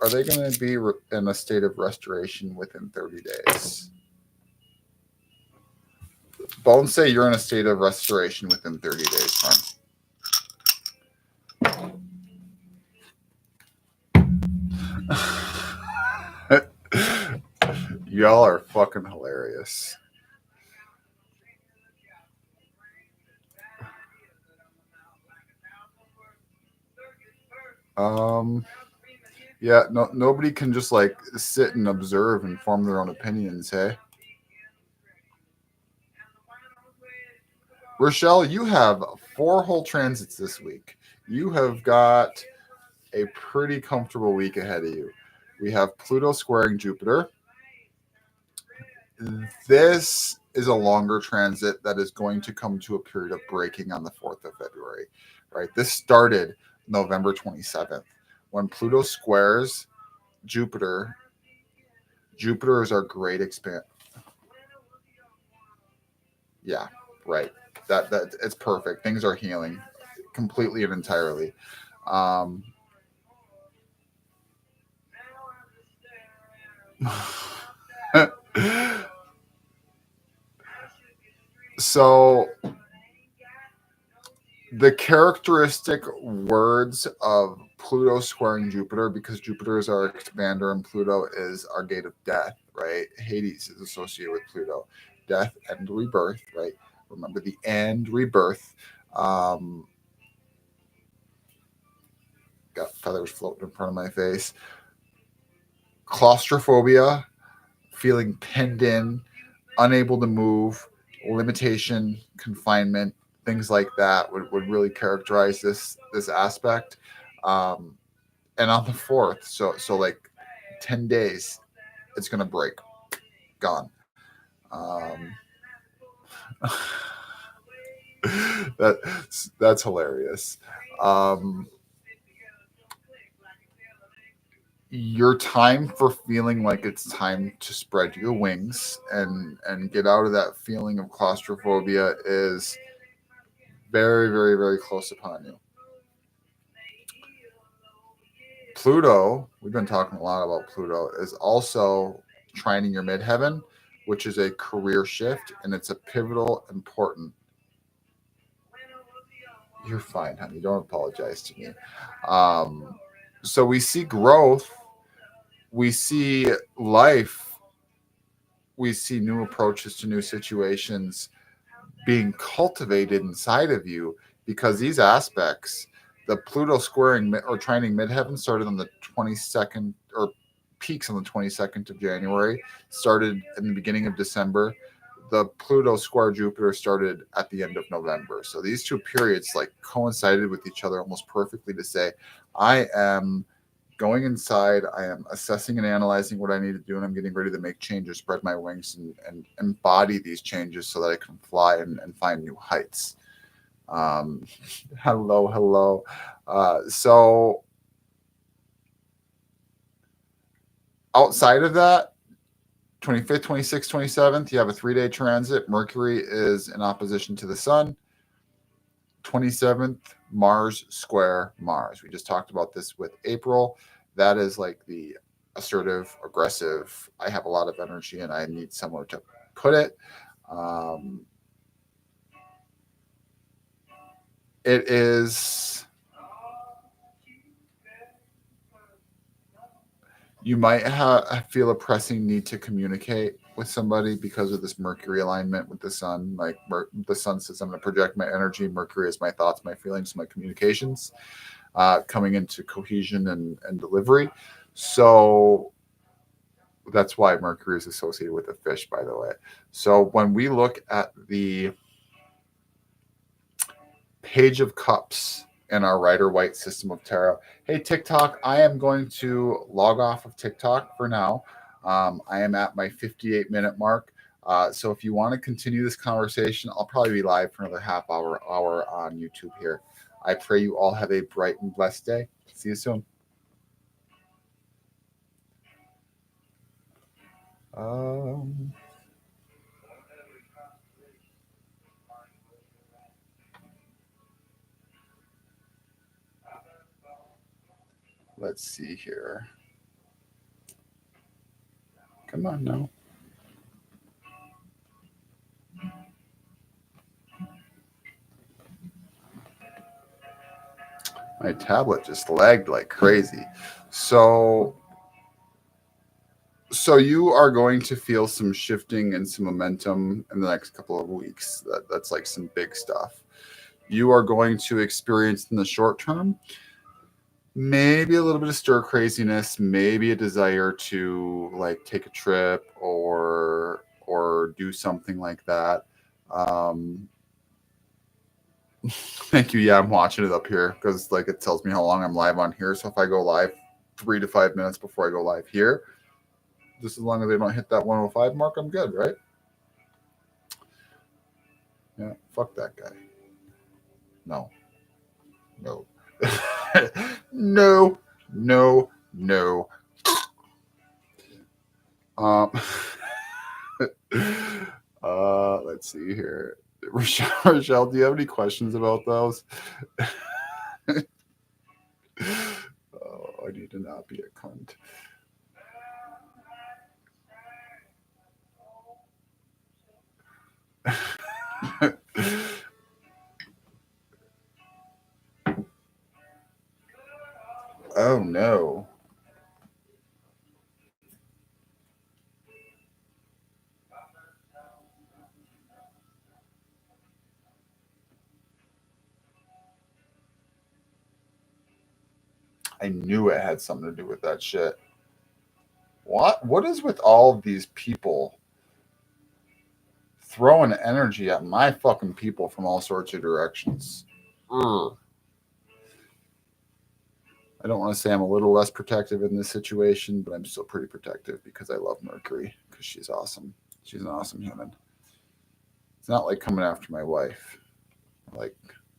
are they going to be in a state of restoration within 30 days? Bones say you're in a state of restoration within 30 days, friend. Y'all are fucking hilarious. Um, yeah, no, nobody can just like sit and observe and form their own opinions, hey? Rochelle, you have 4 whole transits this week. You have got a pretty comfortable week ahead of you. We have Pluto squaring Jupiter. This is a longer transit that is going to come to a period of breaking on the 4th of February, right? This started November 27th. When Pluto squares Jupiter, Jupiter is our great expand. Yeah, right. That it's perfect. Things are healing completely and entirely. Um, so the characteristic words of Pluto squaring Jupiter, because Jupiter is our expander and Pluto is our gate of death, right? Hades is associated with Pluto, death and rebirth, right? Remember the and rebirth. Um, got feathers floating in front of my face. Claustrophobia, feeling pinned in, unable to move, limitation, confinement, things like that would really characterize this aspect. Um, and on the 4th, so like 10 days, it's gonna break, gone. Um, that's hilarious. Um, your time for feeling like it's time to spread your wings and get out of that feeling of claustrophobia is very, very, very close upon you. Pluto, we've been talking a lot about Pluto, is also trining your midheaven, which is a career shift, and it's a pivotal, important. You're fine, honey. Don't apologize to me. Um, so we see growth, we see life, we see new approaches to new situations being cultivated inside of you because these aspects, the Pluto squaring or trining midheaven started on the 22nd or peaks on the 22nd of January, started in the beginning of December. The Pluto square Jupiter started at the end of November. So these two periods like coincided with each other almost perfectly to say, I am going inside, I am assessing and analyzing what I need to do, and I'm getting ready to make changes, spread my wings, and embody these changes so that I can fly and find new heights. Um, hello, hello. So outside of that, 25th, 26th, 27th, you have a 3-day transit. Mercury is in opposition to the sun. 27th, Mars square Mars. We just talked about this with April. That is like the assertive, aggressive, I have a lot of energy and I need somewhere to put it. It is, you might feel a pressing need to communicate with somebody because of this Mercury alignment with the sun. Like the sun says, I'm going to project my energy. Mercury is my thoughts, my feelings, my communications, coming into cohesion and delivery. So that's why Mercury is associated with the fish, by the way. So when we look at the Page of Cups in our Rider-Waite system of tarot. Hey, TikTok, I am going to log off of TikTok for now. I am at my 58-minute mark. So if you want to continue this conversation, I'll probably be live for another half hour on YouTube here. I pray you all have a bright and blessed day. See you soon. Let's see here. Come on now. My tablet just lagged like crazy. So you are going to feel some shifting and some momentum in the next couple of weeks. That's like some big stuff. You are going to experience in the short term maybe a little bit of stir craziness, maybe a desire to like take a trip or do something like that. Thank you. Yeah, I'm watching it up here because like it tells me how long I'm live on here. So if I go live 3 to 5 minutes before I go live here, just as long as they don't hit that 105 mark, I'm good, right? Yeah, fuck that guy. No. No. No. Let's see here. Rochelle, do you have any questions about those? Oh, I need to not be a cunt. Oh no. I knew it had something to do with that shit. What is with all of these people throwing energy at my fucking people from all sorts of directions? Ugh. I don't want to say I'm a little less protective in this situation, but I'm still pretty protective because I love Mercury because she's awesome. She's an awesome human. It's not like coming after my wife, like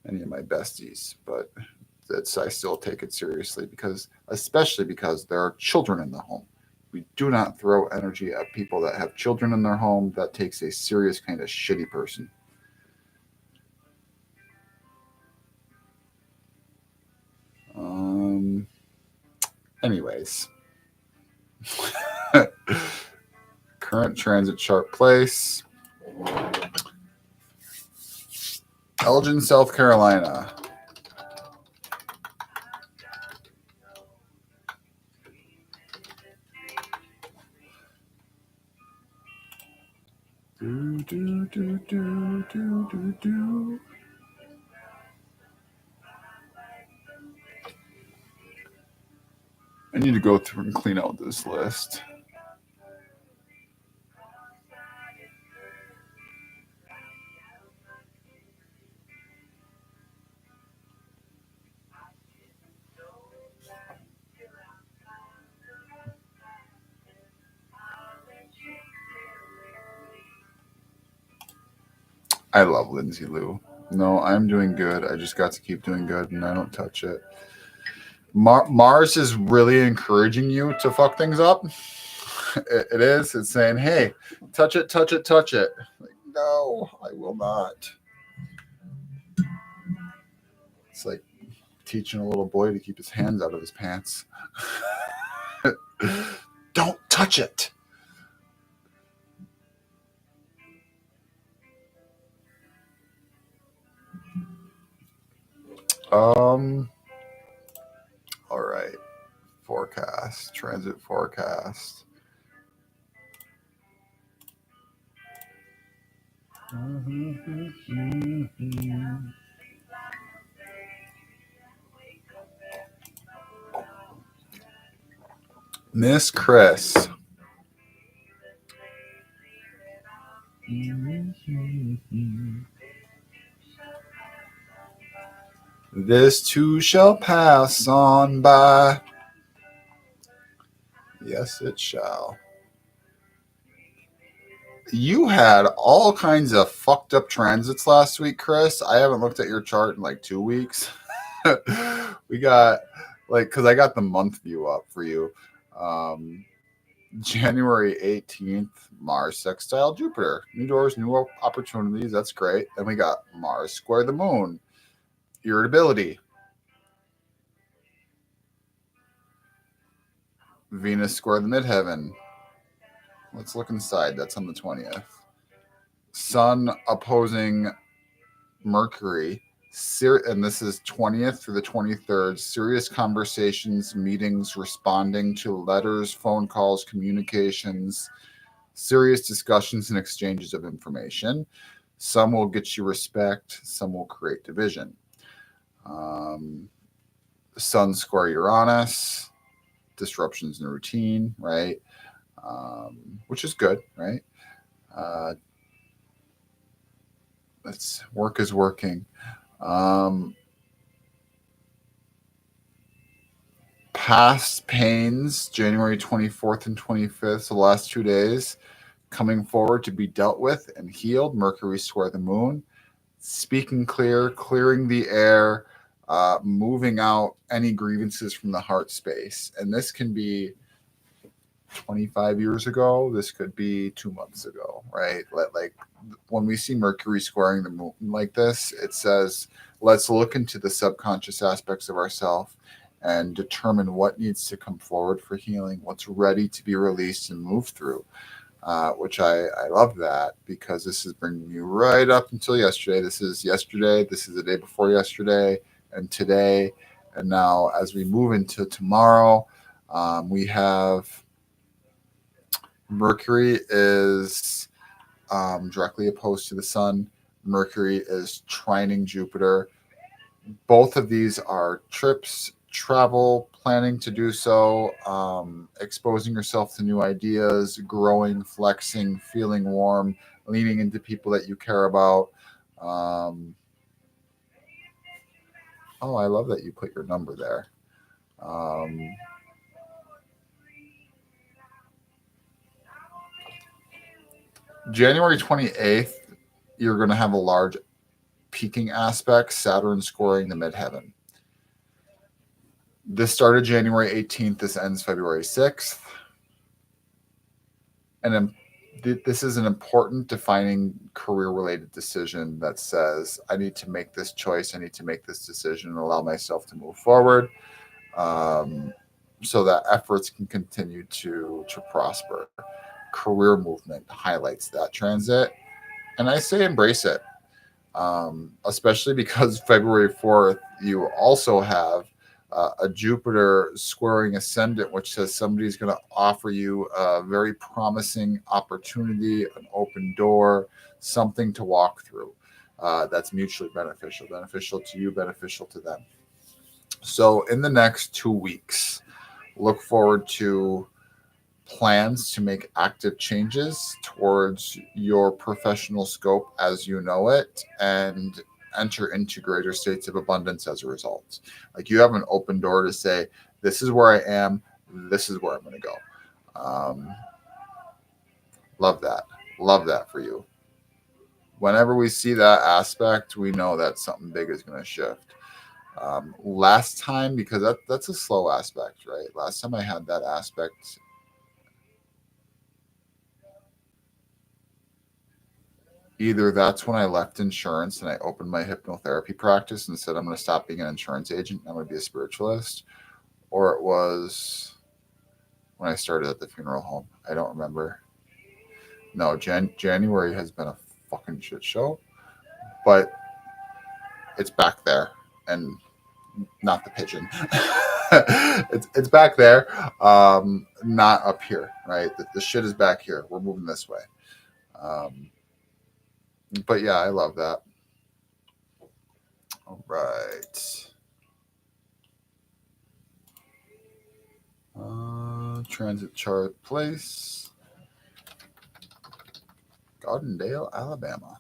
any of my besties, but I still take it seriously especially because there are children in the home. We do not throw energy at people that have children in their home. That takes a serious kind of shitty person. Anyways. Current transit chart place. Elgin, South Carolina. Do. I need to go through and clean out this list. I love Lindsay Lou. No, I'm doing good. I just got to keep doing good, and I don't touch it. Mars is really encouraging you to fuck things up. It is. It's saying, hey, touch it, touch it, touch it. Like, no, I will not. It's like teaching a little boy to keep his hands out of his pants. Don't touch it. All right. Forecast, transit forecast. Miss Chris. This too shall pass on by. Yes, it shall. You had all kinds of fucked up transits last week, Chris. I haven't looked at your chart in like 2 weeks. We got because I got the month view up for you. January 18th, Mars sextile Jupiter. New doors, new opportunities. That's great. Then we got Mars square the moon. Irritability. Venus square the midheaven. Let's look inside. That's on the 20th. Sun opposing Mercury. And this is 20th through the 23rd. Serious conversations, meetings, responding to letters, phone calls, communications, serious discussions and exchanges of information. Some will get you respect, some will create division. Sun square Uranus, disruptions in routine, right? Which is good, right? Work is working. Past pains, January 24th and 25th, so the last 2 days, coming forward to be dealt with and healed. Mercury square the moon. Speaking clear, clearing the air, moving out any grievances from the heart space. And this can be 25 years ago. This could be 2 months ago, right? Like when we see Mercury squaring the moon like this, it says, let's look into the subconscious aspects of ourselves and determine what needs to come forward for healing, what's ready to be released and moved through. Which I love that because this is bringing you right up until yesterday. This is yesterday. This is the day before yesterday and today. And now as we move into tomorrow, we have Mercury is directly opposed to the sun. Mercury is trining Jupiter. Both of these are trips, travel, planning to do so, exposing yourself to new ideas, growing, flexing, feeling warm, leaning into people that you care about. I love that you put your number there. January 28th, you're going to have a large peaking aspect, Saturn scoring the midheaven. This started January 18th. This ends February 6th. And this is an important defining career-related decision that says, I need to make this choice. I need to make this decision and allow myself to move forward so that efforts can continue to prosper. Career movement highlights that transit. And I say embrace it, especially because February 4th, you also have a Jupiter squaring ascendant, which says somebody's going to offer you a very promising opportunity, an open door, something to walk through that's mutually beneficial to you, beneficial to them. So in the next 2 weeks, look forward to plans to make active changes towards your professional scope as you know it and enter into greater states of abundance as a result. Like you have an open door to say, this is where I am, this is where I'm going to go. Love that for you. Whenever we see that aspect, we know that something big is going to shift. Last time, because that's a slow aspect, right? Last time I had that aspect, either that's when I left insurance and I opened my hypnotherapy practice and said I'm going to stop being an insurance agent and I'm going to be a spiritualist, or it was when I started at the funeral home. I don't remember. No, January has been a fucking shit show, but it's back there and not the pigeon. It's back there, not up here, right? The shit is back here. We're moving this way. Um, but yeah, I love that. All right. Transit chart place, Gardendale, Alabama.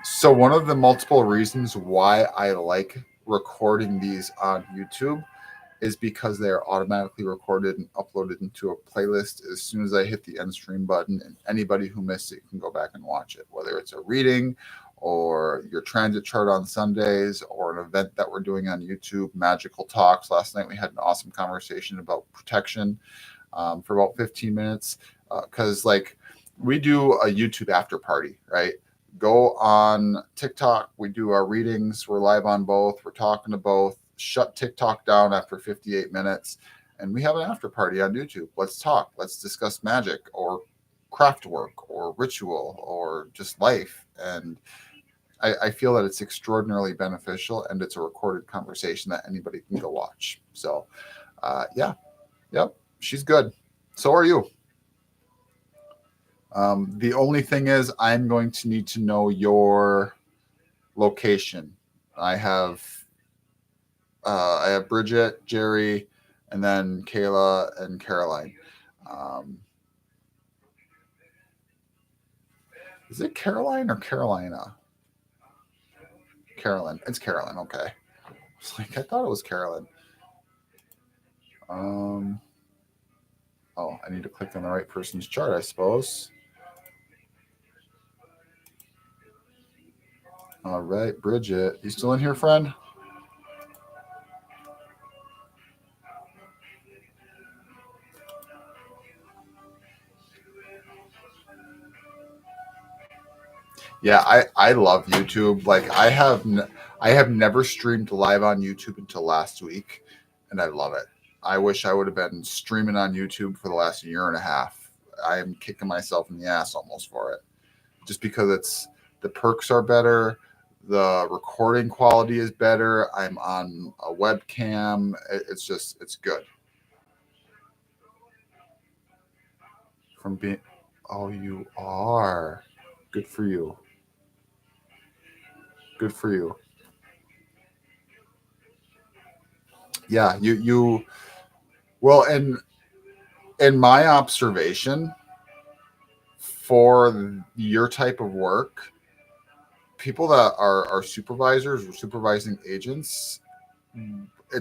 So one of the multiple reasons why I like recording these on YouTube is because they are automatically recorded and uploaded into a playlist as soon as I hit the end stream button, and anybody who missed it can go back and watch it, whether it's a reading or your transit chart on Sundays or an event that we're doing on YouTube, Magical Talks. Last night we had an awesome conversation about protection for about 15 minutes because like we do a YouTube after party, right? Go on TikTok. We do our readings. We're live on both. We're talking to both. Shut TikTok down after 58 minutes. And we have an after party on YouTube. Let's talk. Let's discuss magic or craft work or ritual or just life. And I feel that it's extraordinarily beneficial and it's a recorded conversation that anybody can go watch. So, yeah, yep, she's good. So are you. The only thing is, I'm going to need to know your location. I have I have Bridget, Jerry, and then Kayla and Caroline. Um, is it Caroline or Carolina? Carolyn. It's Carolyn. Okay. It's like I thought it was Carolyn. Um, oh, I need to click on the right person's chart, I suppose. All right, Bridget, you still in here, friend? Yeah, I love YouTube. Like I have never streamed live on YouTube until last week, and I love it. I wish I would have been streaming on YouTube for the last year and a half. I am kicking myself in the ass almost for it, just because it's the perks are better, the recording quality is better. I'm on a webcam. It's just it's good from being. Oh, you are good for you. Good for you. Yeah, you well, and in my observation, for your type of work, people that are supervisors or supervising agents,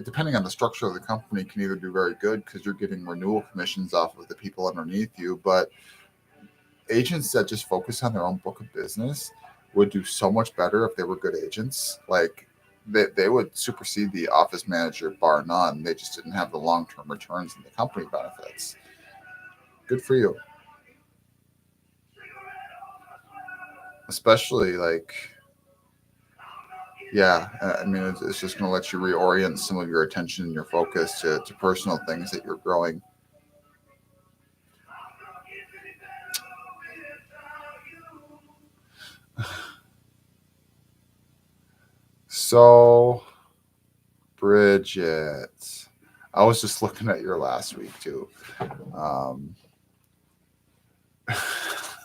depending on the structure of the company, can either do very good because you're getting renewal commissions off of the people underneath you. But agents that just focus on their own book of business would do so much better if they were good agents. Like they would supersede the office manager bar none. They just didn't have the long term returns and the company benefits. Good for you. Especially like yeah, I mean it's just going to let you reorient some of your attention and your focus to personal things that you're growing. So Bridget, I was just looking at your last week too. um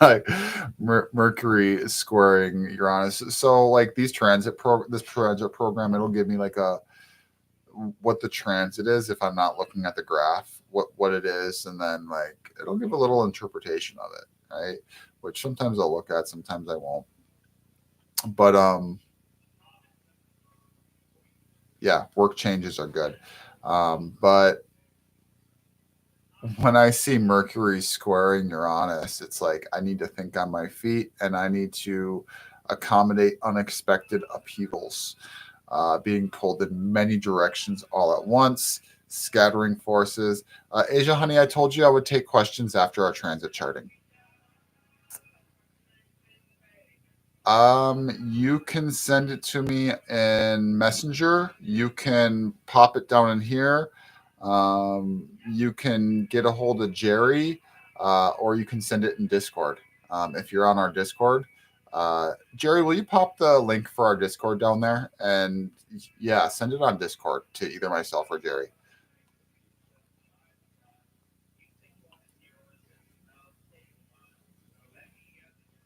like Mercury is squaring Uranus, so like this transit program, it'll give me like a what the transit is if I'm not looking at the graph, what it is, and then like it'll give a little interpretation of it, right? Which sometimes I'll look at, sometimes I won't. But yeah, work changes are good. But when I see Mercury squaring Uranus, it's like I need to think on my feet and I need to accommodate unexpected upheavals, being pulled in many directions all at once, scattering forces. Asia, honey, I told you I would take questions after our transit charting. You can send it to me in Messenger. You can pop it down in here. You can get a hold of Jerry, or you can send it in Discord. If you're on our Discord, Jerry, will you pop the link for our Discord down there? And yeah, send it on Discord to either myself or Jerry.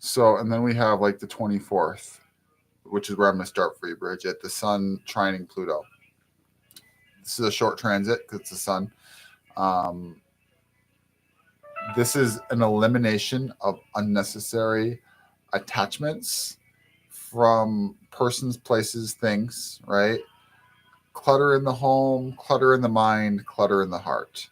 So, and then we have like the 24th, which is where I'm going to start for you, Bridget. The Sun trining Pluto. This is a short transit because it's the Sun. This is an elimination of unnecessary attachments from persons, places, things, right? Clutter in the home, clutter in the mind, clutter in the heart.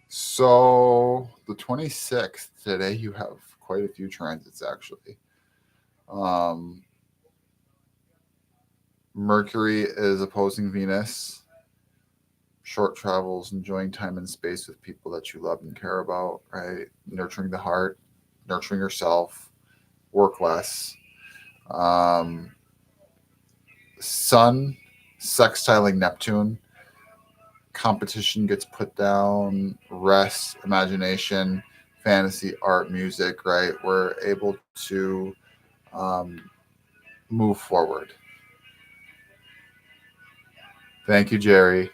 So the 26th, today you have quite a few transits actually. Mercury is opposing Venus. Short travels, enjoying time and space with people that you love and care about, right? Nurturing the heart, nurturing yourself, work less. Sun sextiling Neptune. Competition gets put down, rest, imagination, fantasy, art, music, right? We're able to move forward. Thank you, Jerry.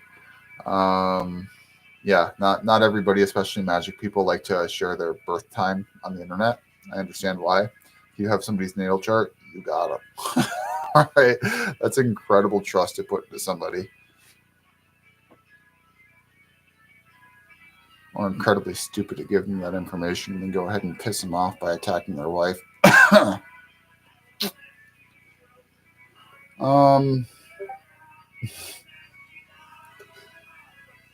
Yeah, not everybody, especially magic people, like to share their birth time on the internet. I understand why. If you have somebody's natal chart, you got them. All right, that's incredible trust to put into somebody. Or incredibly stupid to give them that information and then go ahead and piss them off by attacking their wife.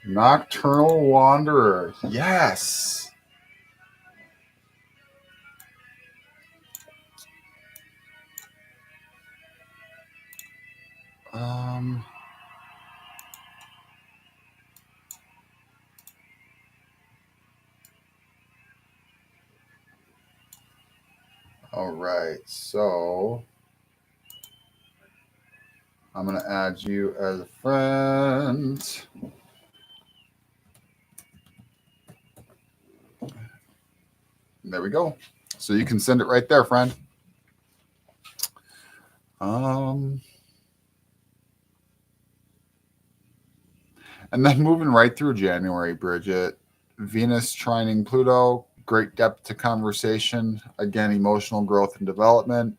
Nocturnal Wanderer. Yes. All right. So I'm going to add you as a friend. There we go. So you can send it right there, friend. And then moving right through January, Bridget. Venus trining Pluto, great depth to conversation. Again, emotional growth and development.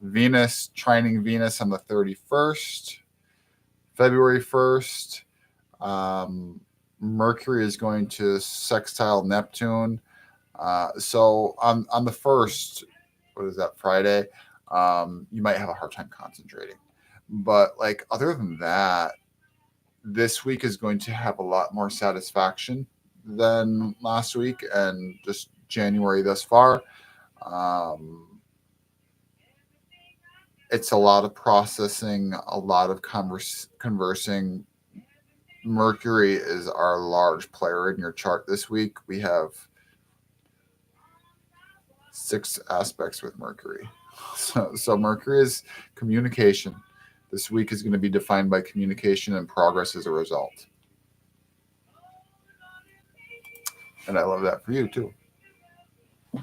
Venus trining Venus on the 31st. February 1st. Mercury is going to sextile Neptune. So on the 1st, what is that, Friday? You might have a hard time concentrating. But like other than that, this week is going to have a lot more satisfaction than last week and just January thus far. It's a lot of processing, a lot of conversing. Mercury is our large player in your chart this week. We have 6 aspects with Mercury. So Mercury is communication. This week is going to be defined by communication and progress as a result. And I love that for you, too.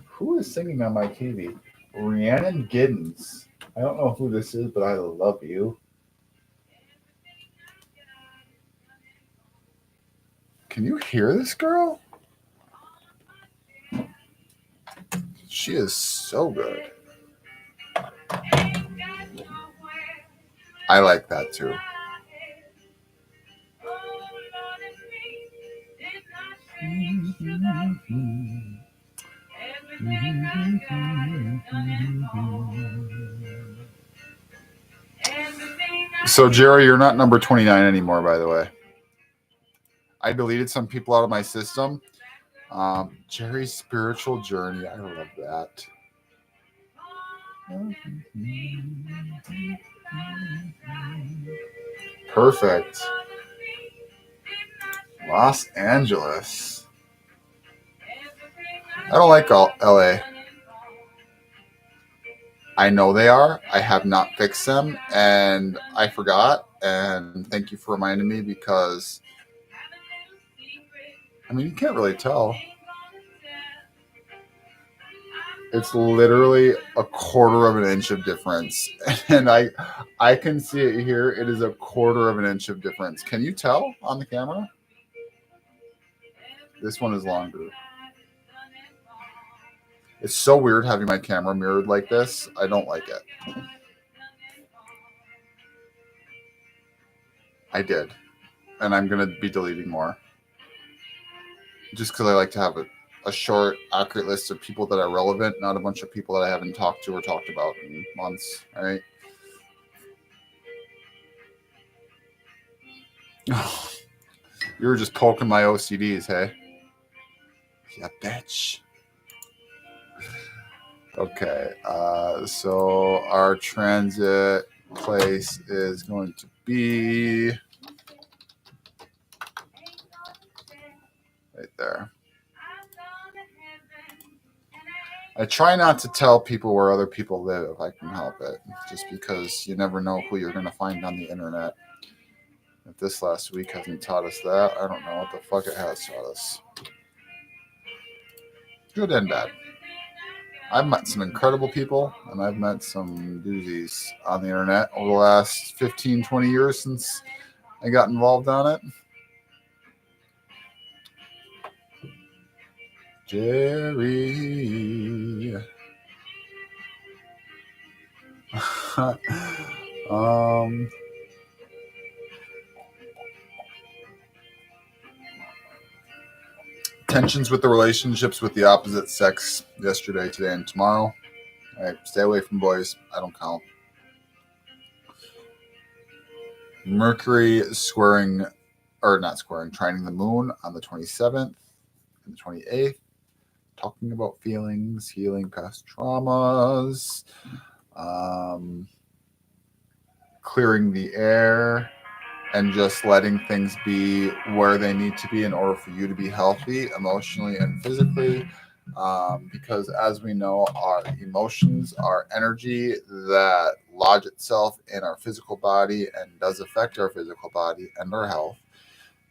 Who is singing on my TV? Rhiannon Giddens. I don't know who this is, but I love you. Can you hear this girl? She is so good. I like that, too. So, Jerry, you're not number 29 anymore, by the way. I deleted some people out of my system. Jerry's spiritual journey. I love that. Perfect. Los Angeles. I don't like LA. I know they are. I have not fixed them, and I forgot. And thank you for reminding me because, I mean, you can't really tell. It's literally a quarter of an inch of difference, and I can see it here. It is a quarter of an inch of difference. Can you tell on the camera? This one is longer. It's so weird having my camera mirrored like this. I don't like it. I did, and I'm gonna be deleting more, just because I like to have a short, accurate list of people that are relevant, not a bunch of people that I haven't talked to or talked about in months. All right. You were just poking my OCDs, hey? Yeah, bitch. Okay. So our transit place is going to be right there. I try not to tell people where other people live if I can help it, just because you never know who you're going to find on the internet. If this last week hasn't taught us that, I don't know what the fuck it has taught us. Good and bad. I've met some incredible people, and I've met some doozies on the internet over the last 15, 20 years since I got involved on it. Jerry. Tensions with the relationships with the opposite sex yesterday, today, and tomorrow. All right, stay away from boys. I don't count. Mercury squaring, or not squaring, trining the moon on the 27th and the 28th. Talking about feelings, healing past traumas, clearing the air, and just letting things be where they need to be in order for you to be healthy emotionally and physically. Because as we know, our emotions are energy that lodge itself in our physical body and does affect our physical body and our health.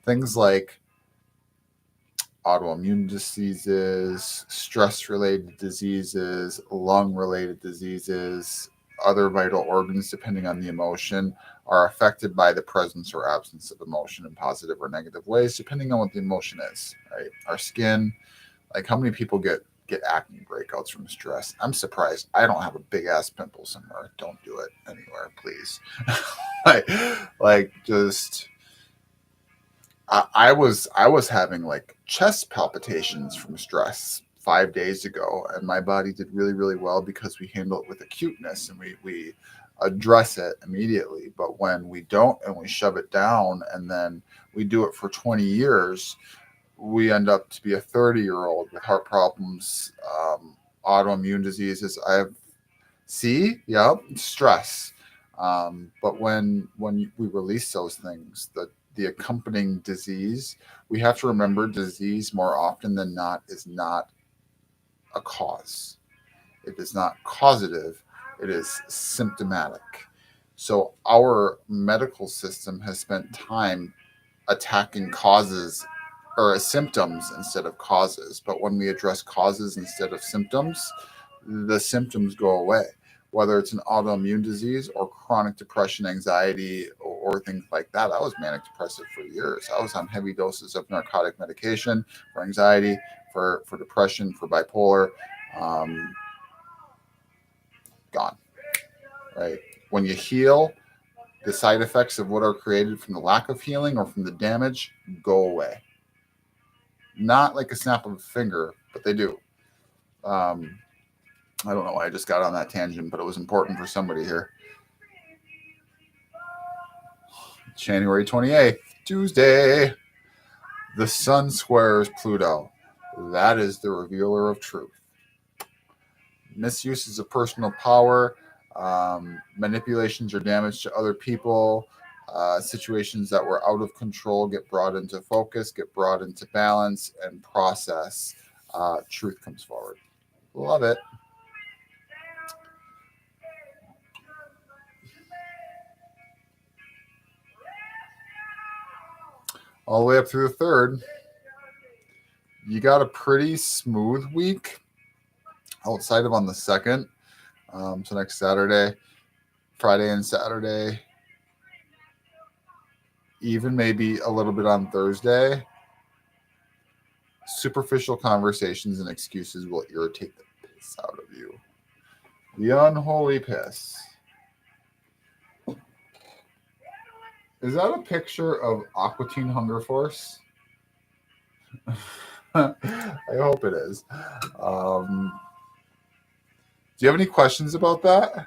Things like autoimmune diseases, stress-related diseases, lung-related diseases, other vital organs, depending on the emotion, are affected by the presence or absence of emotion in positive or negative ways, depending on what the emotion is. Right? Our skin, like how many people get acne breakouts from stress? I'm surprised I don't have a big ass pimple somewhere. Don't do it anywhere, please. like just. I was having like chest palpitations from stress 5 days ago, and my body did really, really well because we handle it with acuteness and we address it immediately. But when we don't and we shove it down and then we do it for 20 years, we end up to be a 30-year-old with heart problems, autoimmune diseases. Stress. But when we release those things, the accompanying disease, we have to remember disease more often than not is not a cause. It is not causative. It is symptomatic. So our medical system has spent time attacking causes or symptoms instead of causes. But when we address causes instead of symptoms, the symptoms go away. Whether it's an autoimmune disease or chronic depression, anxiety, or things like that. I was manic depressive for years. I was on heavy doses of narcotic medication for anxiety, for depression, for bipolar. Gone. Right. When you heal, the side effects of what are created from the lack of healing or from the damage go away. Not like a snap of a finger, but they do. I don't know why I just got on that tangent, but it was important for somebody here. January 28th, Tuesday. The sun squares Pluto. That is the revealer of truth. Misuses of personal power, manipulations or damage to other people, situations that were out of control get brought into focus, get brought into balance and process. Truth comes forward. Love it. All the way up through the third. You got a pretty smooth week outside of on the second. So next Saturday, Friday and Saturday, even maybe a little bit on Thursday. Superficial conversations and excuses will irritate the piss out of you. The unholy piss. Is that a picture of Aqua Teen Hunger Force? I hope it is. Do you have any questions about that?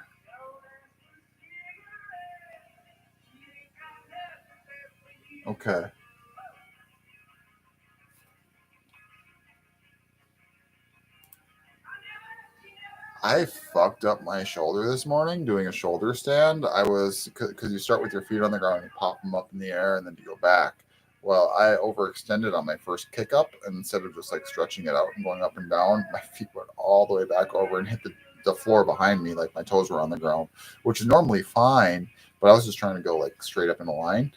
Okay. I fucked up my shoulder this morning doing a shoulder stand. I was, because you start with your feet on the ground, you pop them up in the air, and then you go back. Well, I overextended on my first kick up, and instead of just like stretching it out and going up and down, my feet went all the way back over and hit the floor behind me, like my toes were on the ground, which is normally fine, but I was just trying to go like straight up in a line.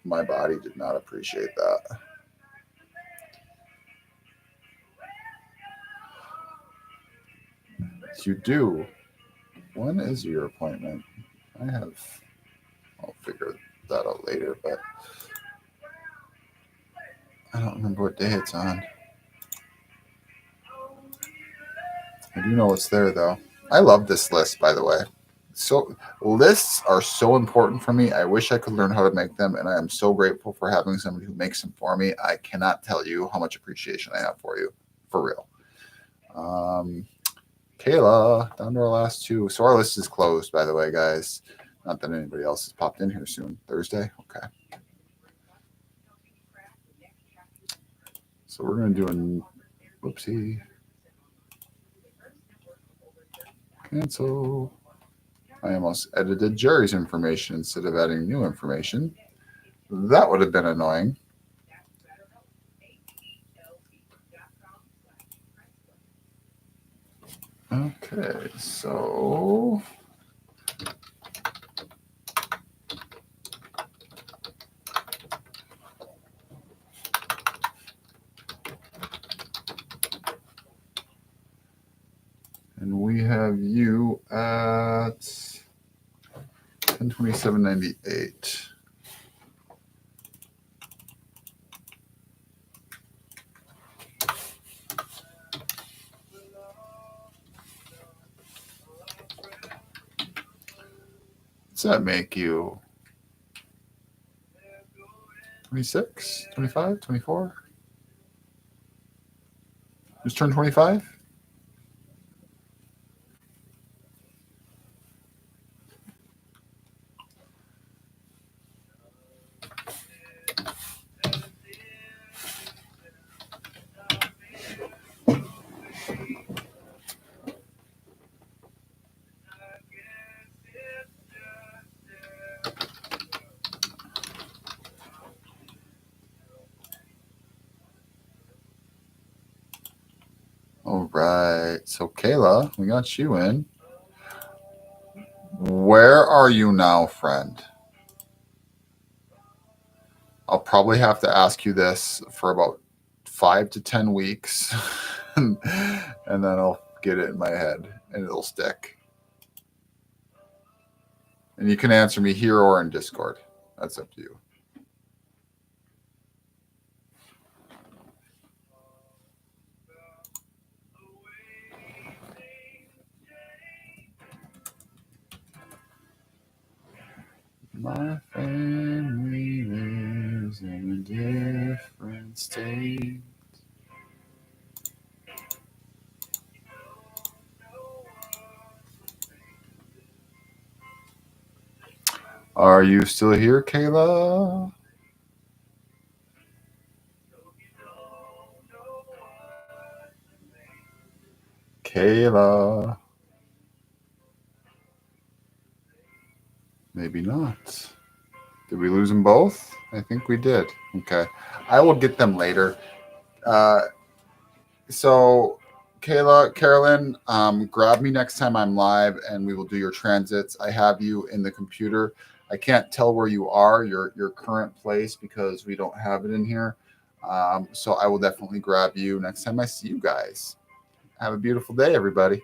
My body did not appreciate that. You do. When is your appointment? I'll figure that out later, but I don't remember what day it's on. I do know it's there, though. I love this list, by the way. So lists are so important for me. I wish I could learn how to make them, and I am so grateful for having somebody who makes them for me. I cannot tell you how much appreciation I have for you, for real. Kayla, down to our last two. So our list is closed, by the way, guys. Not that anybody else has popped in here soon. Thursday? Okay. So we're going to do a whoopsie. Cancel. I almost edited Jerry's information instead of adding new information. That would have been annoying. Okay, so and we have you at 1027.98. What's that make you? 26, 25, 24? Just turned 25? All right. So, Kayla, we got you in. Where are you now, friend? I'll probably have to ask you this for about 5 to 10 weeks, and then I'll get it in my head and it'll stick. And you can answer me here or in Discord. That's up to you. My family lives in a different state. Are you still here, Kayla? Kayla. Maybe not. Did we lose them both? I think we did. Okay. I will get them later. So, Kayla, Carolyn, grab me next time I'm live and we will do your transits. I have you in the computer. I can't tell where you are, your current place, because we don't have it in here. So I will definitely grab you next time I see you guys. Have a beautiful day, everybody.